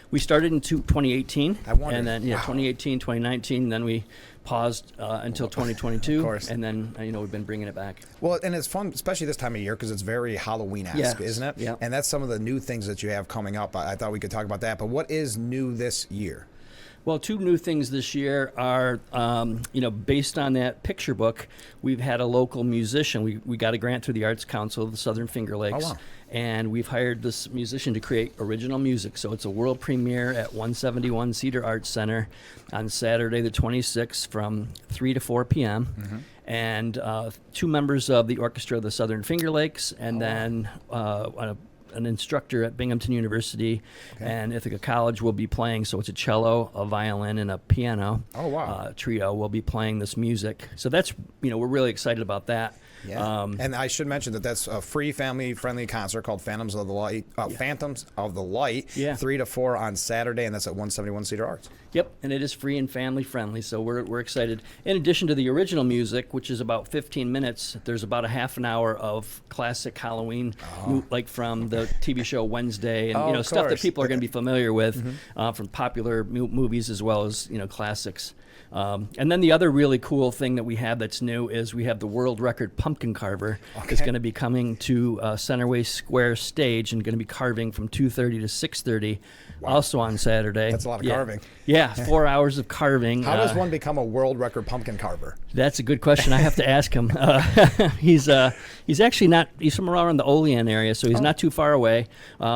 We started in 2018. I wonder. And then 2018, 2019, then we paused until 2022. Of course. And then we've been bringing it back. Well, and it's fun, especially this time of year, because it's very Halloween-esque, isn't it? Yeah. And that's some of the new things that you have coming up. I thought we could talk about that. But what is new this year? Well, 2 new things this year are, based on that picture book, we've had a local musician. We got a grant through the Arts Council of the Southern Finger Lakes. Oh, wow. And we've hired this musician to create original music. So it's a world premiere at 171 Cedar Arts Center on Saturday the 26th from 3 to 4 p.m. Mm-hmm. And 2 members of the Orchestra of the Southern Finger Lakes, and then an instructor at Binghamton University and Ithaca College will be playing. So it's a cello, a violin, and a piano. Oh, wow. Trio will be playing this music. So that's, we're really excited about that. Yeah. And I should mention that that's a free family-friendly concert called Phantoms of the Light, 3 to 4 on Saturday, and that's at 171 Cedar Arts. Yep, and it is free and family-friendly, so we're excited. In addition to the original music, which is about 15 minutes, there's about a half an hour of classic Halloween, like from the TV show Wednesday, and stuff that people are going to be familiar with from popular movies as well as classics. And then the other really cool thing that we have that's new is we have the world record pumpkin carver. It's going to be coming to Centerway Square stage and going to be carving from 2:30 to 6:30, also on Saturday. That's a lot of carving. Yeah, 4 hours of carving. How does one become a world record pumpkin carver? That's a good question. I have to ask him. He's actually not. He's from around the Olean area, so he's not too far away.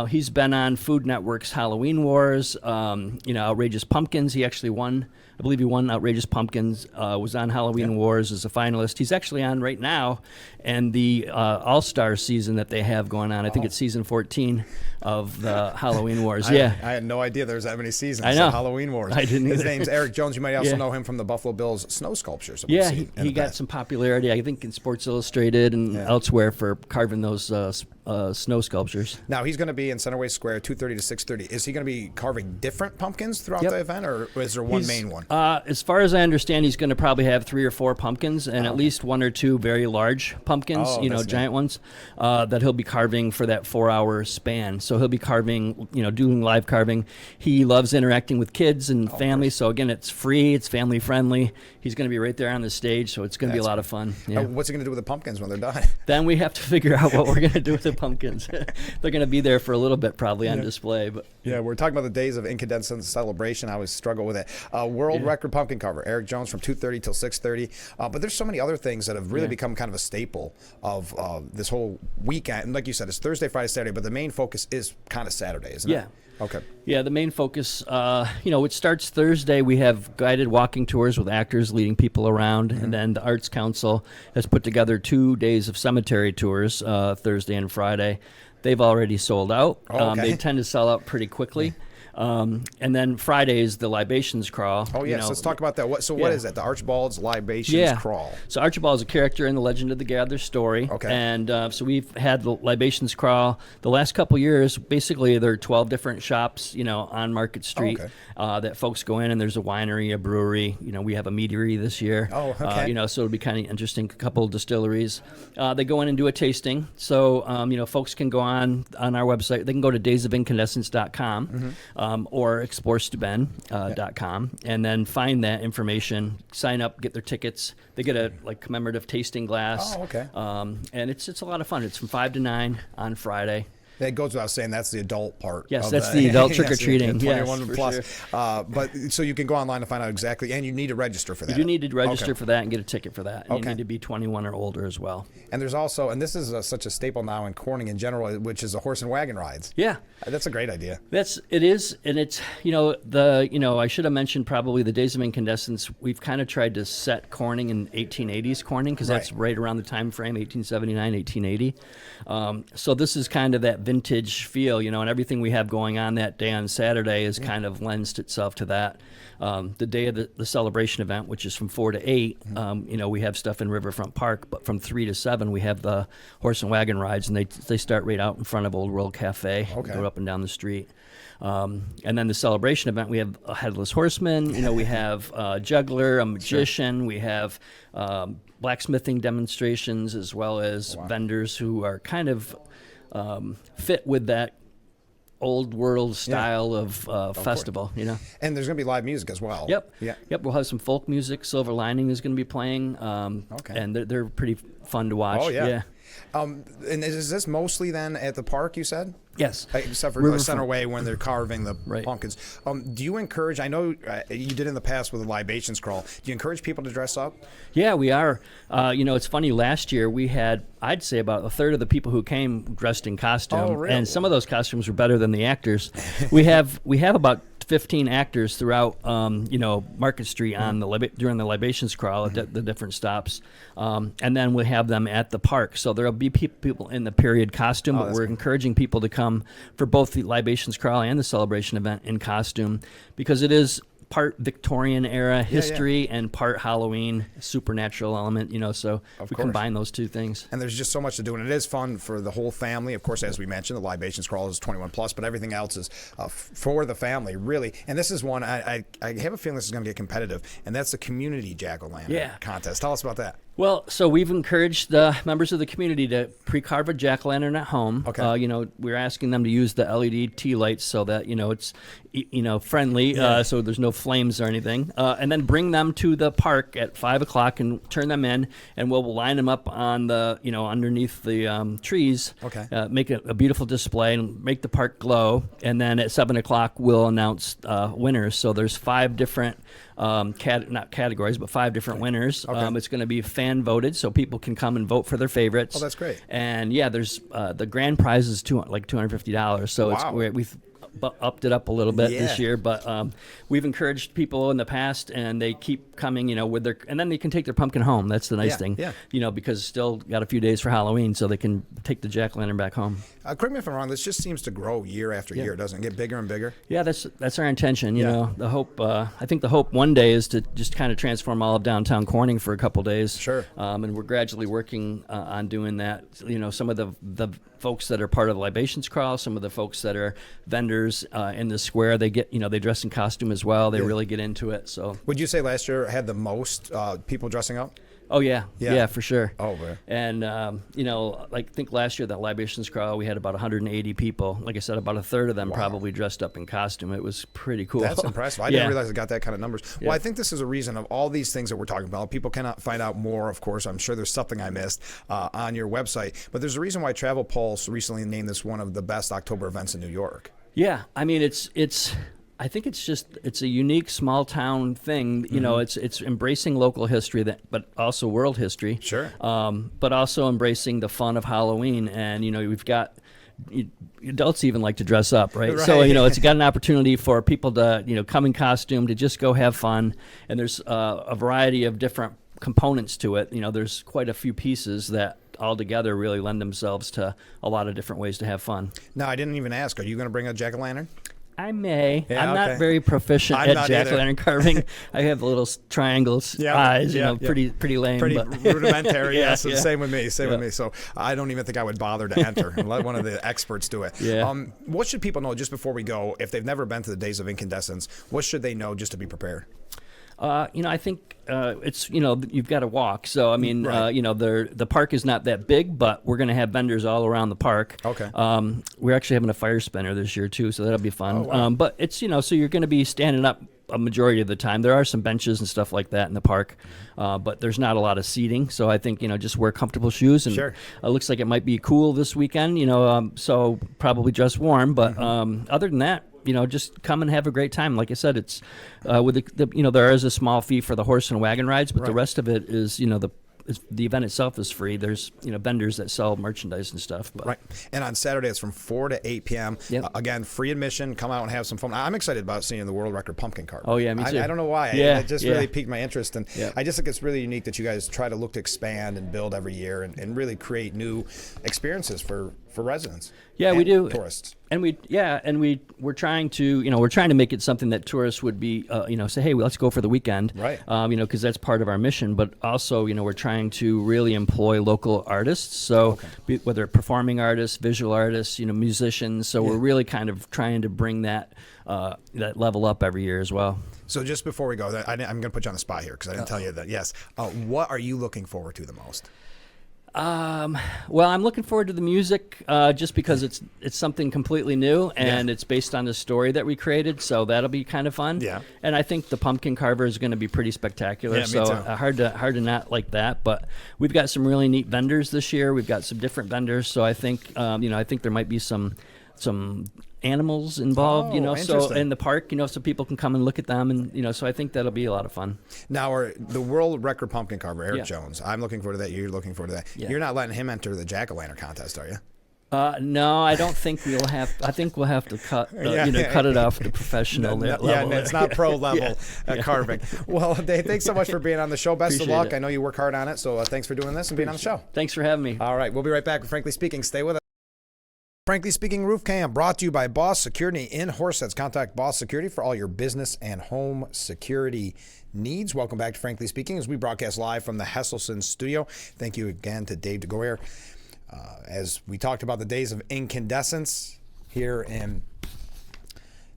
He's been on Food Network's Halloween Wars. Outrageous Pumpkins. He actually won. I believe he won Outrageous Pumpkins, was on Halloween Wars as a finalist. He's actually on right now, and the All-Star season that they have going on. I think it's season 14 of the Halloween Wars. I had no idea there's that many seasons of Halloween Wars. I didn't either. His name's Eric Jones. You might also know him from the Buffalo Bills snow sculptures. He got some popularity, I think, in Sports Illustrated and elsewhere for carving those snow sculptures. Now, he's going to be in Centerway Square, 2:30 to 6:30. Is he going to be carving different pumpkins throughout the event, or is there one main one? As far as I understand, he's going to probably have 3 or 4 pumpkins and at least 1 or 2 very large pumpkins, giant ones, that he'll be carving for that 4-hour span. So he'll be carving, doing live carving. He loves interacting with kids and family. So again, it's free, it's family friendly. He's going to be right there on the stage, so it's going to be a lot of fun. Yeah. What's he going to do with the pumpkins when they're done? Then we have to figure out what we're going to do with the pumpkins. They're going to be there for a little bit, probably on display. But we're talking about the Days of Incandescence celebration. I always struggle with it. World record pumpkin carver, Eric Jones, from 2:30 till 6:30. But there's so many other things that have really become kind of a staple of this whole weekend. And like you said, it's Thursday, Friday, Saturday, but the main focus is kind of Saturday, isn't it? Okay. Yeah, the main focus, it starts Thursday. We have guided walking tours with actors leading people around. And then the Arts Council has put together 2 days of cemetery tours, Thursday and Friday. They've already sold out. They tend to sell out pretty quickly. And then Friday is the Libations Crawl. Oh, yes. Let's talk about that. What is that? The Archibald's Libations Crawl. So Archibald is a character in the Legend of the Gather story. Okay. And so we've had the Libations Crawl the last couple years. Basically, there are 12 different shops, on Market Street that folks go in, and there's a winery, a brewery. We have a meadery this year. Oh, okay. So it'll be kind of interesting. A couple of distilleries. They go in and do a tasting. So, folks can go on our website. They can go to daysofincandescence.com. or explorestuben.com, and then find that information, sign up, get their tickets. They get a commemorative tasting glass. Oh, okay. And it's a lot of fun. It's from 5 to 9 on Friday. It goes without saying that's the adult part. Yes, that's the adult trick-or-treating. 21 yes, plus. Sure. But so you can go online to find out exactly, and you need to register for that. You do need to register Okay. for that and get a ticket for that. And Okay. you need to be 21 or older as well. And there's also, and this is such a staple now in Corning in general, which is the horse and wagon rides. Yeah. That's a great idea. It is, and it's I should have mentioned probably the Days of Incandescence. We've kind of tried to set Corning in 1880s Corning because that's right around the time frame, 1879, 1880. So this is kind of that vintage feel, and everything we have going on that day on Saturday is kind of lends itself to that. The day of the celebration event, which is from 4 to 8, we have stuff in Riverfront Park, but from 3 to 7 we have the horse and wagon rides, and they start right out in front of Old World Cafe. Okay. Go up and down the street. And then the celebration event, we have a headless horseman, we have a juggler, a magician, we have blacksmithing demonstrations, as well as vendors who are kind of fit with that old world style of festival, And there's going to be live music as well. Yep. Yeah. Yep. We'll have some folk music. Silver Lining is going to be playing. Okay. And they're pretty fun to watch. Oh, yeah. Yeah. And is this mostly then at the park, you said? Yes. Except for Riverfront. Center Way when they're carving the Right. pumpkins. Do you encourage, I know you did in the past with the libations crawl, do you encourage people to dress up? Yeah, we are. It's funny. Last year we had, I'd say, about a third of the people who came dressed in costume, Oh, really? and some of those costumes were better than the actors. we have about 15 actors throughout, Market Street on during the libations crawl at the different stops, and then we have them at the park. So there'll be people in the period costume, but we're encouraging people to come for both the libations crawl and the celebration event in costume, because it is part Victorian era history and part Halloween supernatural element, so we course. combine those two things. And there's just so much to do, and it is fun for the whole family. Of course, as we mentioned, the libations crawl is 21 plus, but everything else is for the family, really. And this is one I have a feeling this is going to get competitive, and that's the community jack-o'-lantern contest. Tell us about that. Well, so we've encouraged the members of the community to pre-carve a jack-o'-lantern at home. Okay. We're asking them to use the LED tea lights so that it's friendly, so there's no flames or anything, and then bring them to the park at 5 o'clock and turn them in, and we'll line them up on the underneath the trees. Okay. Make a beautiful display and make the park glow, and then at 7 o'clock we'll announce winners. So there's 5 different not categories, but 5 different winners. Okay. It's going to be fan voted, so people can come and vote for their favorites. Oh, that's great. And there's the grand prize is $250. So Wow. we've upped it up a little bit this Yeah. year, but we've encouraged people in the past, and they keep coming, with their, and then they can take their pumpkin home. That's the nice thing, because it's still got a few days for Halloween, so they can take the jack-o'-lantern back home. Correct me if I'm wrong, this just seems to grow year after year, doesn't it? Get bigger and bigger? Yeah, that's our intention. The hope. I think the hope one day is to just kind of transform all of downtown Corning for a couple days. Sure. And we're gradually working on doing that. Some of the folks that are part of the libations crawl, some of the folks that are vendors in the square, they get they dress in costume as well. They really get into it. So. Would you say last year had the most people dressing up? Oh yeah, for sure. Oh, man. And I think last year that libations crawl we had about 180 people. Like I said, about a third of them probably dressed up in costume. It was pretty cool. That's impressive. I didn't realize it got that kind of numbers. Well, I think this is a reason of all these things that we're talking about. People cannot find out more, of course. I'm sure there's something I missed on your website. But there's a reason why Travel Pulse recently named this one of the best October events in New York. Yeah, I mean it's. I think it's a unique small town thing. It's embracing local history but also world history. Sure. But also embracing the fun of Halloween, and we've got. Adults even like to dress up, right? So it's got an opportunity for people to come in costume to just go have fun, and there's a variety of different components to it. There's quite a few pieces that all together really lend themselves to a lot of different ways to have fun. Now, I didn't even ask. Are you going to bring a jack-o'-lantern? I may. Yeah, I'm okay. not very proficient I'm at not jack-o'-lantern carving. I have little triangles eyes, pretty lame. Pretty but rudimentary, yes. yeah. Same with me, with me. So I don't even think I would bother to enter and let one of the experts do it. Yeah. What should people know, just before we go, if they've never been to the Days of Incandescence, what should they know just to be prepared? I think it's you've got to walk. So I mean, Right. the park is not that big, but we're going to have vendors all around the park. Okay. We're actually having a fire spinner this year too, so that'll be fun. Oh, wow. But it's so you're going to be standing up a majority of the time. There are some benches and stuff like that in the park, but there's not a lot of seating. So I think just wear comfortable shoes. And Sure. It looks like it might be cool this weekend. So probably dress warm. But other than that, just come and have a great time. Like I said, it's with there is a small fee for the horse and wagon rides, but the Right. rest of it is the event itself is free. There's vendors that sell merchandise and stuff. But Right. And on Saturday, it's from 4 to 8 p.m. Yep. Again, free admission. Come out and have some fun. I'm excited about seeing the world record pumpkin carving. Oh, yeah, me too. I don't know why. Yeah, It just yeah. really piqued my interest. And Yeah. I just think it's really unique that you guys try to look to expand and build every year and really create new experiences for residents. Yeah, we and do. Tourists. And we're trying to make it something that tourists would be say, hey, well, let's go for the weekend, Right. Because that's part of our mission. But also, we're trying to really employ local artists. So whether performing artists, visual artists, musicians. So we're really kind of trying to bring that level up every year as well. So just before we go, I'm going to put you on the spot here because I didn't tell you that. Yes. What are you looking forward to the most? Well, I'm looking forward to the music just because it's something completely new and it's based on the story that we created, so that'll be kind of fun. Yeah. And I think the pumpkin carver is going to be pretty spectacular. Yeah, me so too. hard to not like that. But we've got some really neat vendors this year. We've got some different vendors, so I think I think there might be some animals involved, so interesting. in the park, so people can come and look at them, and so I think that'll be a lot of fun. Now, the world record pumpkin carver, Eric Yeah. Jones, I'm looking forward to that. You're looking forward to that. Yeah. You're not letting him enter the jack-o'-lantern contest, are you? No, I don't think we'll have. I think we'll have to cut it off the professional level. Yeah, it's not pro level carving. Well, Dave, thanks so much for being on the show. Best Appreciate of luck. it. I know you work hard on it, so thanks for doing this and being on the show. Thanks for having me. All right, we'll be right back with Frankly Speaking. Stay with us. Frankly Speaking Roof Cam brought to you by Boss Security in Horseheads. Contact Boss Security for all your business and home security needs. Welcome back to Frankly Speaking as we broadcast live from the Hesselson studio. Thank you again to Dave DeGolyer. As we talked about the days of incandescence here in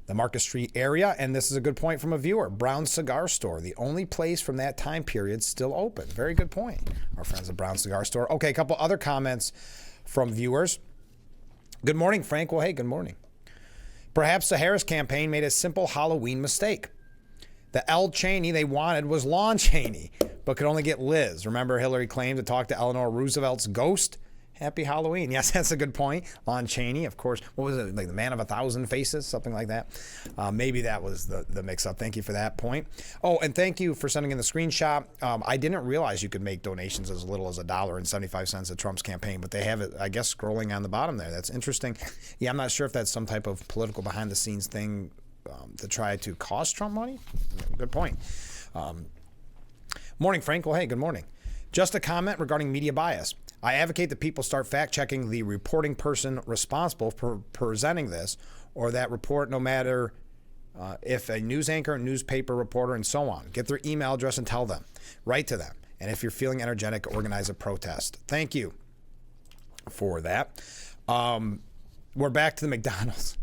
the Market Street area, and this is a good point from a viewer. Brown Cigar Store, the only place from that time period still open. Very good point. Our friends at Brown Cigar Store. Okay, a couple other comments from viewers. Good morning, Frank. Well, hey, good morning. Perhaps the Harris campaign made a simple Halloween mistake. The L. Cheney they wanted was Lon Chaney, but could only get Liz. Remember Hillary claimed to talk to Eleanor Roosevelt's ghost? Happy Halloween. Yes, that's a good point. Lon Chaney, of course. What was it? Like the man of 1,000 faces? Something like that. Maybe that was the mix-up. Thank you for that point. Oh, and thank you for sending in the screenshot. I didn't realize you could make donations as little as $1.75 to Trump's campaign, but they have it, I guess, scrolling on the bottom there. That's interesting. Yeah, I'm not sure if that's some type of political behind-the-scenes thing to try to cost Trump money. Good point. Morning, Frank. Well, hey, good morning. Just a comment regarding media bias. I advocate that people start fact-checking the reporting person responsible for presenting this or that report, no matter if a news anchor, newspaper reporter, and so on. Get their email address and tell them. Write to them. And if you're feeling energetic, organize a protest. Thank you for that. We're back to the McDonald's.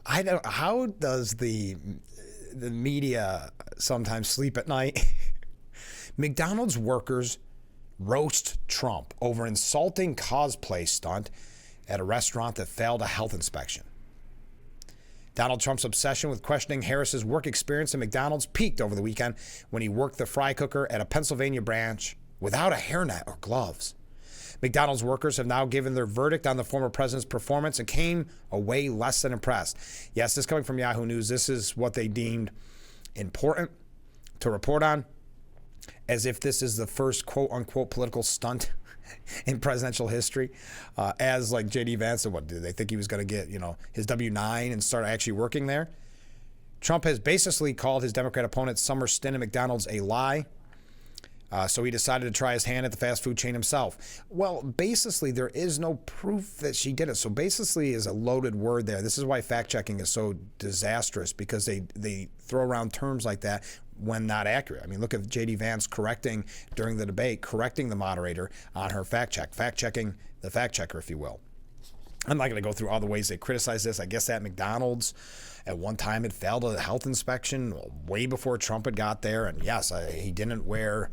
How does the media sometimes sleep at night? McDonald's workers roast Trump over insulting cosplay stunt at a restaurant that failed a health inspection. Donald Trump's obsession with questioning Harris's work experience at McDonald's peaked over the weekend when he worked the fry cooker at a Pennsylvania branch without a hairnet or gloves. McDonald's workers have now given their verdict on the former president's performance and came away less than impressed. Yes, this is coming from Yahoo News. This is what they deemed important to report on, as if this is the first quote-unquote political stunt in presidential history. As like J.D. Vance said, what, did they think he was going to get, his W-9 and start actually working there? Trump has basically called his Democrat opponent's summer stint at McDonald's a lie. So he decided to try his hand at the fast food chain himself. Well, basically, there is no proof that she did it. So basically is a loaded word there. This is why fact-checking is so disastrous, because they throw around terms like that when not accurate. I mean, look at J.D. Vance correcting during the debate, correcting the moderator on her fact-checking the fact-checker, if you will. I'm not going to go through all the ways they criticize this. I guess that McDonald's at one time had failed a health inspection way before Trump had got there. And yes, he didn't wear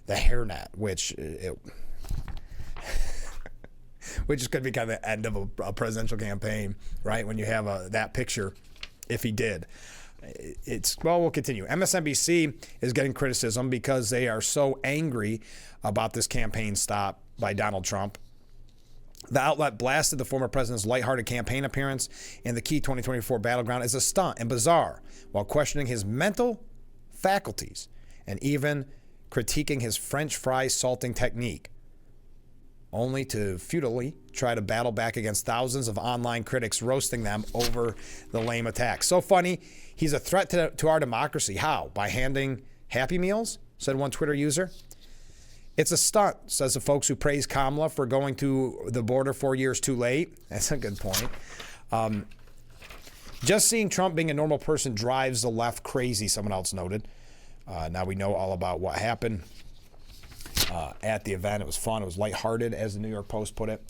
the hairnet, which is going to be kind of the end of a presidential campaign, right? When you have that picture, if he did. We'll continue. MSNBC is getting criticism because they are so angry about this campaign stop by Donald Trump. The outlet blasted the former president's lighthearted campaign appearance in the key 2024 battleground as a stunt and bizarre, while questioning his mental faculties and even critiquing his French fry salting technique, only to futilely try to battle back against thousands of online critics roasting them over the lame attack. So funny, he's a threat to our democracy. How? By handing Happy Meals, said one Twitter user. It's a stunt, says the folks who praise Kamala for going to the border 4 years too late. That's a good point. Just seeing Trump being a normal person drives the left crazy, someone else noted. Now we know all about what happened at the event. It was fun. It was lighthearted, as the New York Post put it.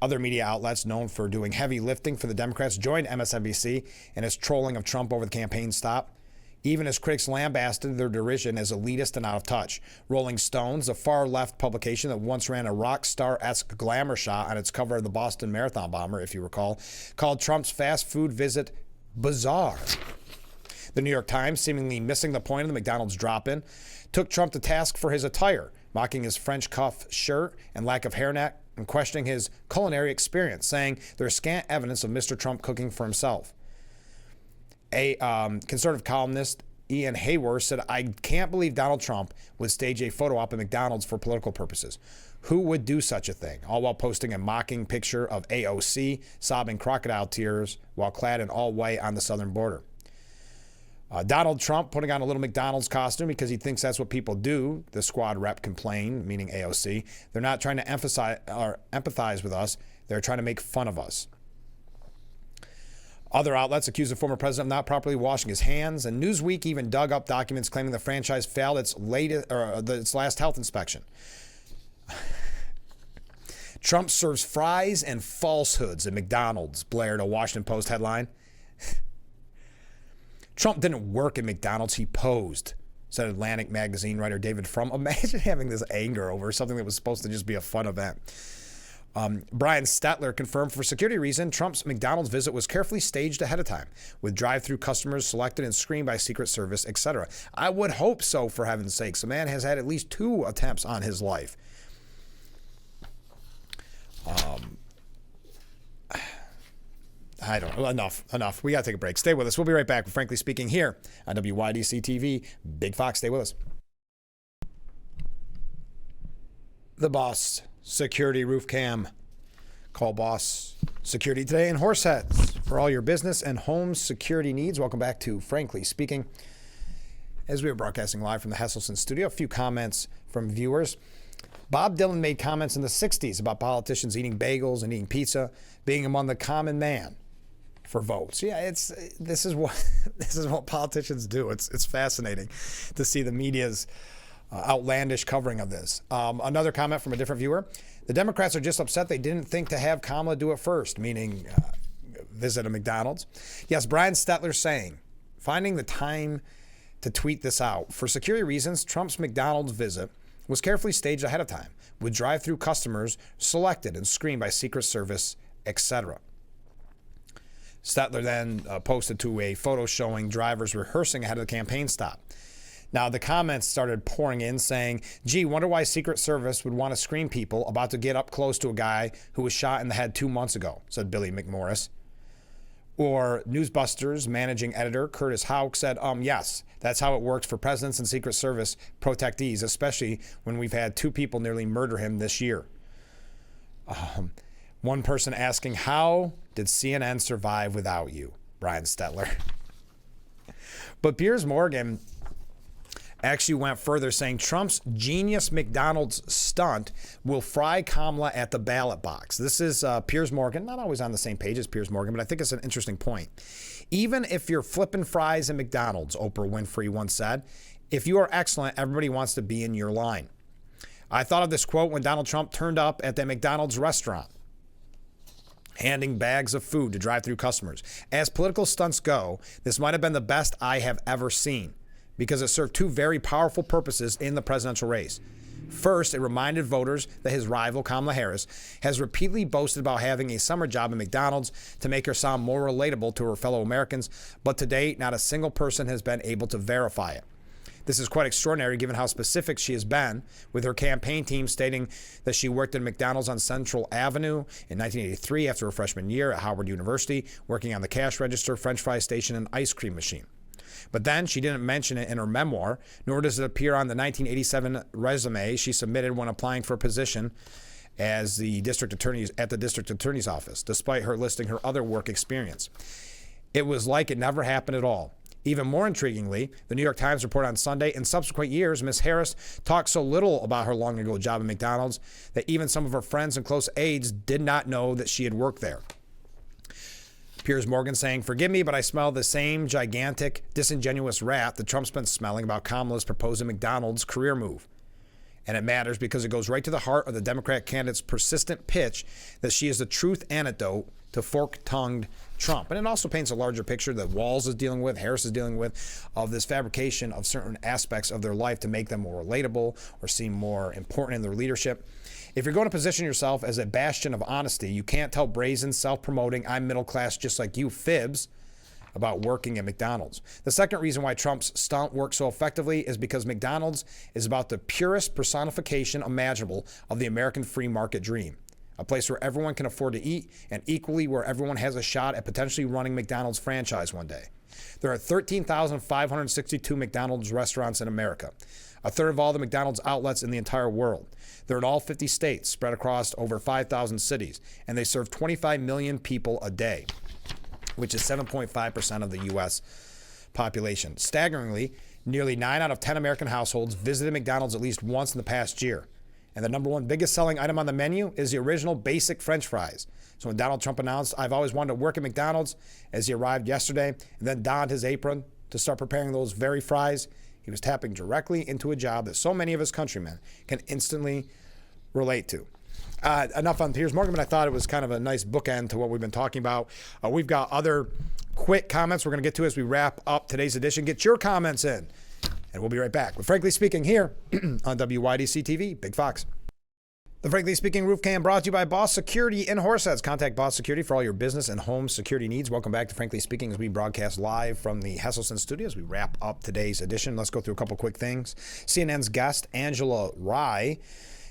Other media outlets known for doing heavy lifting for the Democrats joined MSNBC in its trolling of Trump over the campaign stop. Even as critics lambasted their derision as elitist and out of touch. Rolling Stones, a far-left publication that once ran a rock star-esque glamour shot on its cover of the Boston Marathon bomber, if you recall, called Trump's fast food visit bizarre. The New York Times, seemingly missing the point of the McDonald's drop-in, took Trump to task for his attire, mocking his French cuff shirt and lack of hairnet, and questioning his culinary experience, saying there's scant evidence of Mr. Trump cooking for himself. A conservative columnist, Ian Hayworth, said, I can't believe Donald Trump would stage a photo op at McDonald's for political purposes. Who would do such a thing? All while posting a mocking picture of AOC sobbing crocodile tears while clad in all white on the southern border. Donald Trump putting on a little McDonald's costume because he thinks that's what people do, the squad rep complained, meaning AOC. They're not trying to emphasize or empathize with us. They're trying to make fun of us. Other outlets accused the former president of not properly washing his hands, and Newsweek even dug up documents claiming the franchise failed its last health inspection. Trump serves fries and falsehoods at McDonald's, blared a Washington Post headline. Trump didn't work at McDonald's, he posed, said Atlantic magazine writer David Frum. Imagine having this anger over something that was supposed to just be a fun event. Brian Stetler confirmed for security reason Trump's McDonald's visit was carefully staged ahead of time, with drive-through customers selected and screened by Secret Service, etc. I would hope so, for heaven's sakes. The man has had at least 2 attempts on his life. I don't know. Enough. We got to take a break. Stay with us. We'll be right back with Frankly Speaking here on WYDC TV. Big Fox, stay with us. The Boss Security Roof Cam. Call Boss Security today in Horseheads for all your business and home security needs. Welcome back to Frankly Speaking. As we are broadcasting live from the Hesselson studio, a few comments from viewers. Bob Dylan made comments in the 60s about politicians eating bagels and eating pizza, being among the common man for votes. Yeah, this is what politicians do. It's fascinating to see the media's outlandish covering of this. Another comment from a different viewer. The Democrats are just upset they didn't think to have Kamala do it first, meaning visit a McDonald's. Yes, Brian Stetler saying, finding the time to tweet this out. For security reasons, Trump's McDonald's visit was carefully staged ahead of time, with drive-through customers selected and screened by Secret Service, etc. Stetler then posted to a photo showing drivers rehearsing ahead of the campaign stop. Now, the comments started pouring in saying, gee, wonder why Secret Service would want to screen people about to get up close to a guy who was shot in the head 2 months ago, said Billy McMorris. Or Newsbusters managing editor Curtis Houck said, yes, that's how it works for presidents and Secret Service protectees, especially when we've had 2 people nearly murder him this year. One person asking, how did CNN survive without you, Brian Stetler? But Piers Morgan actually went further, saying Trump's genius McDonald's stunt will fry Kamala at the ballot box. This is Piers Morgan, not always on the same page as Piers Morgan, but I think it's an interesting point. Even if you're flipping fries at McDonald's, Oprah Winfrey once said, if you are excellent, everybody wants to be in your line. I thought of this quote when Donald Trump turned up at the McDonald's restaurant. handing bags of food to drive-through customers. As political stunts go, this might have been the best I have ever seen because it served two very powerful purposes in the presidential race. First, it reminded voters that his rival, Kamala Harris, has repeatedly boasted about having a summer job at McDonald's to make her sound more relatable to her fellow Americans, but to date, not a single person has been able to verify it. This is quite extraordinary given how specific she has been, with her campaign team stating that she worked at McDonald's on Central Avenue in 1983 after her freshman year at Howard University, working on the cash register, French fry station, and ice cream machine. But then she didn't mention it in her memoir, nor does it appear on the 1987 resume she submitted when applying for a position as the district attorney's office, despite her listing her other work experience. It was like it never happened at all. Even more intriguingly, the New York Times reported on Sunday, in subsequent years, Ms. Harris talked so little about her long ago job at McDonald's that even some of her friends and close aides did not know that she had worked there. Piers Morgan saying, "Forgive me, but I smell the same gigantic, disingenuous rat that Trump's been smelling about Kamala's proposed McDonald's career move. And it matters because it goes right to the heart of the Democrat candidate's persistent pitch that she is the truth antidote to fork-tongued Trump." And it also paints a larger picture that Walz is dealing with, Harris is dealing with, of this fabrication of certain aspects of their life to make them more relatable or seem more important in their leadership. If you're going to position yourself as a bastion of honesty, you can't tell brazen, self-promoting, I'm middle class just like you fibs about working at McDonald's. The second reason why Trump's stunt works so effectively is because McDonald's is about the purest personification imaginable of the American free market dream. A place where everyone can afford to eat, and equally where everyone has a shot at potentially running McDonald's franchise one day. There are 13,562 McDonald's restaurants in America, a third of all the McDonald's outlets in the entire world. They're in all 50 states, spread across over 5,000 cities, and they serve 25 million people a day, which is 7.5% of the U.S. population. Staggeringly, nearly 9 out of 10 American households visited McDonald's at least once in the past year. And the number one biggest selling item on the menu is the original basic French fries. So when Donald Trump announced, "I've always wanted to work at McDonald's," as he arrived yesterday and then donned his apron to start preparing those very fries, he was tapping directly into a job that so many of his countrymen can instantly relate to. Enough on Piers Morgan, but I thought it was kind of a nice bookend to what we've been talking about. We've got other quick comments we're going to get to as we wrap up today's edition. Get your comments in, and we'll be right back with Frankly Speaking here on WYDC TV, Big Fox. The Frankly Speaking Roof Cam brought to you by Boss Security in Horseheads. Contact Boss Security for all your business and home security needs. Welcome back to Frankly Speaking as we broadcast live from the Hesselson Studios. We wrap up today's edition. Let's go through a couple quick things. CNN's guest, Angela Rye,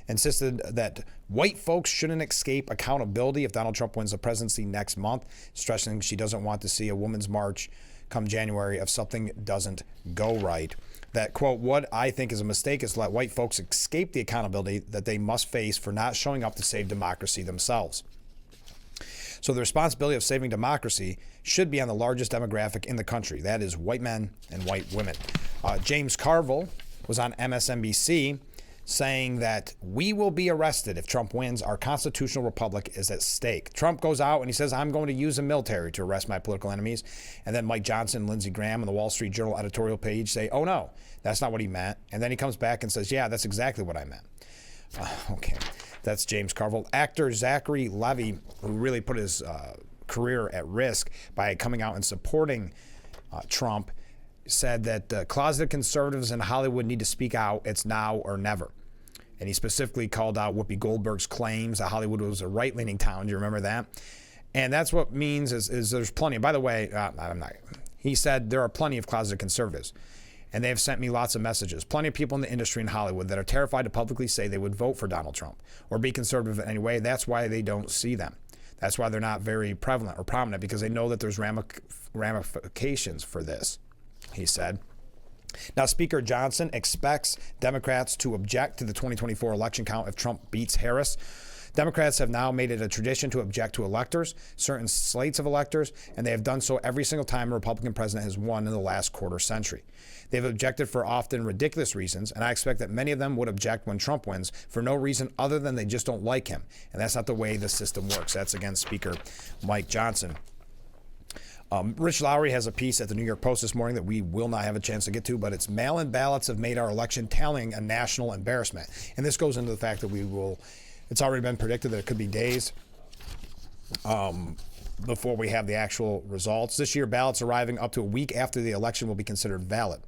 insisted that white folks shouldn't escape accountability if Donald Trump wins the presidency next month, stressing she doesn't want to see a women's march come January if something doesn't go right. That, quote, "What I think is a mistake is to let white folks escape the accountability that they must face for not showing up to save democracy themselves. So the responsibility of saving democracy should be on the largest demographic in the country. That is white men and white women." James Carville was on MSNBC saying that we will be arrested if Trump wins. Our constitutional republic is at stake. Trump goes out and he says, "I'm going to use the military to arrest my political enemies." And then Mike Johnson, Lindsey Graham on the Wall Street Journal editorial page say, "Oh no, that's not what he meant." And then he comes back and says, "Yeah, that's exactly what I meant." Okay, that's James Carville. Actor Zachary Levi, who really put his career at risk by coming out and supporting Trump, said that closeted conservatives in Hollywood need to speak out. It's now or never. And he specifically called out Whoopi Goldberg's claims that Hollywood was a right-leaning town. Do you remember that? And that's what means is there's plenty. And by the way, he said there are plenty of closeted conservatives. And they have sent me lots of messages. Plenty of people in the industry in Hollywood that are terrified to publicly say they would vote for Donald Trump or be conservative in any way. That's why they don't see them. That's why they're not very prevalent or prominent, because they know that there's ramifications for this, he said. Now, Speaker Johnson expects Democrats to object to the 2024 election count if Trump beats Harris. Democrats have now made it a tradition to object to electors, certain slates of electors, and they have done so every single time a Republican president has won in the last quarter century. They've objected for often ridiculous reasons, and I expect that many of them would object when Trump wins for no reason other than they just don't like him. And that's not the way the system works. That's, again, Speaker Mike Johnson. Rich Lowry has a piece at the New York Post this morning that we will not have a chance to get to, but it's mail-in ballots have made our election tallying a national embarrassment. And this goes into the fact that it's already been predicted that it could be days before we have the actual results. This year, ballots arriving up to a week after the election will be considered valid.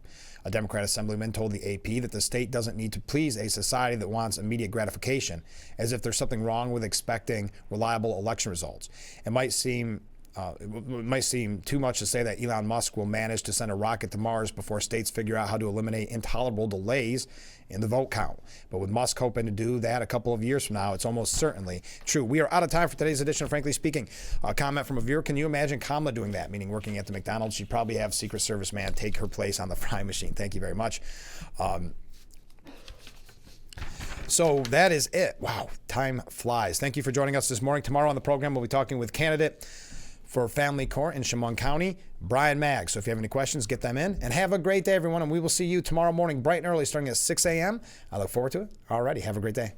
A Democrat assemblyman told the AP that the state doesn't need to please a society that wants immediate gratification, as if there's something wrong with expecting reliable election results. It might seem too much to say that Elon Musk will manage to send a rocket to Mars before states figure out how to eliminate intolerable delays in the vote count. But with Musk hoping to do that a couple of years from now, it's almost certainly true. We are out of time for today's edition of Frankly Speaking. A comment from a viewer: can you imagine Kamala doing that, meaning working at the McDonald's? She'd probably have Secret Service man take her place on the fry machine. Thank you very much. So that is it. Wow, time flies. Thank you for joining us this morning. Tomorrow on the program, we'll be talking with candidate for family court in Chemung County, Brian Magg. So if you have any questions, get them in. And have a great day, everyone. And we will see you tomorrow morning, bright and early, starting at 6 a.m. I look forward to it. Alrighty, have a great day.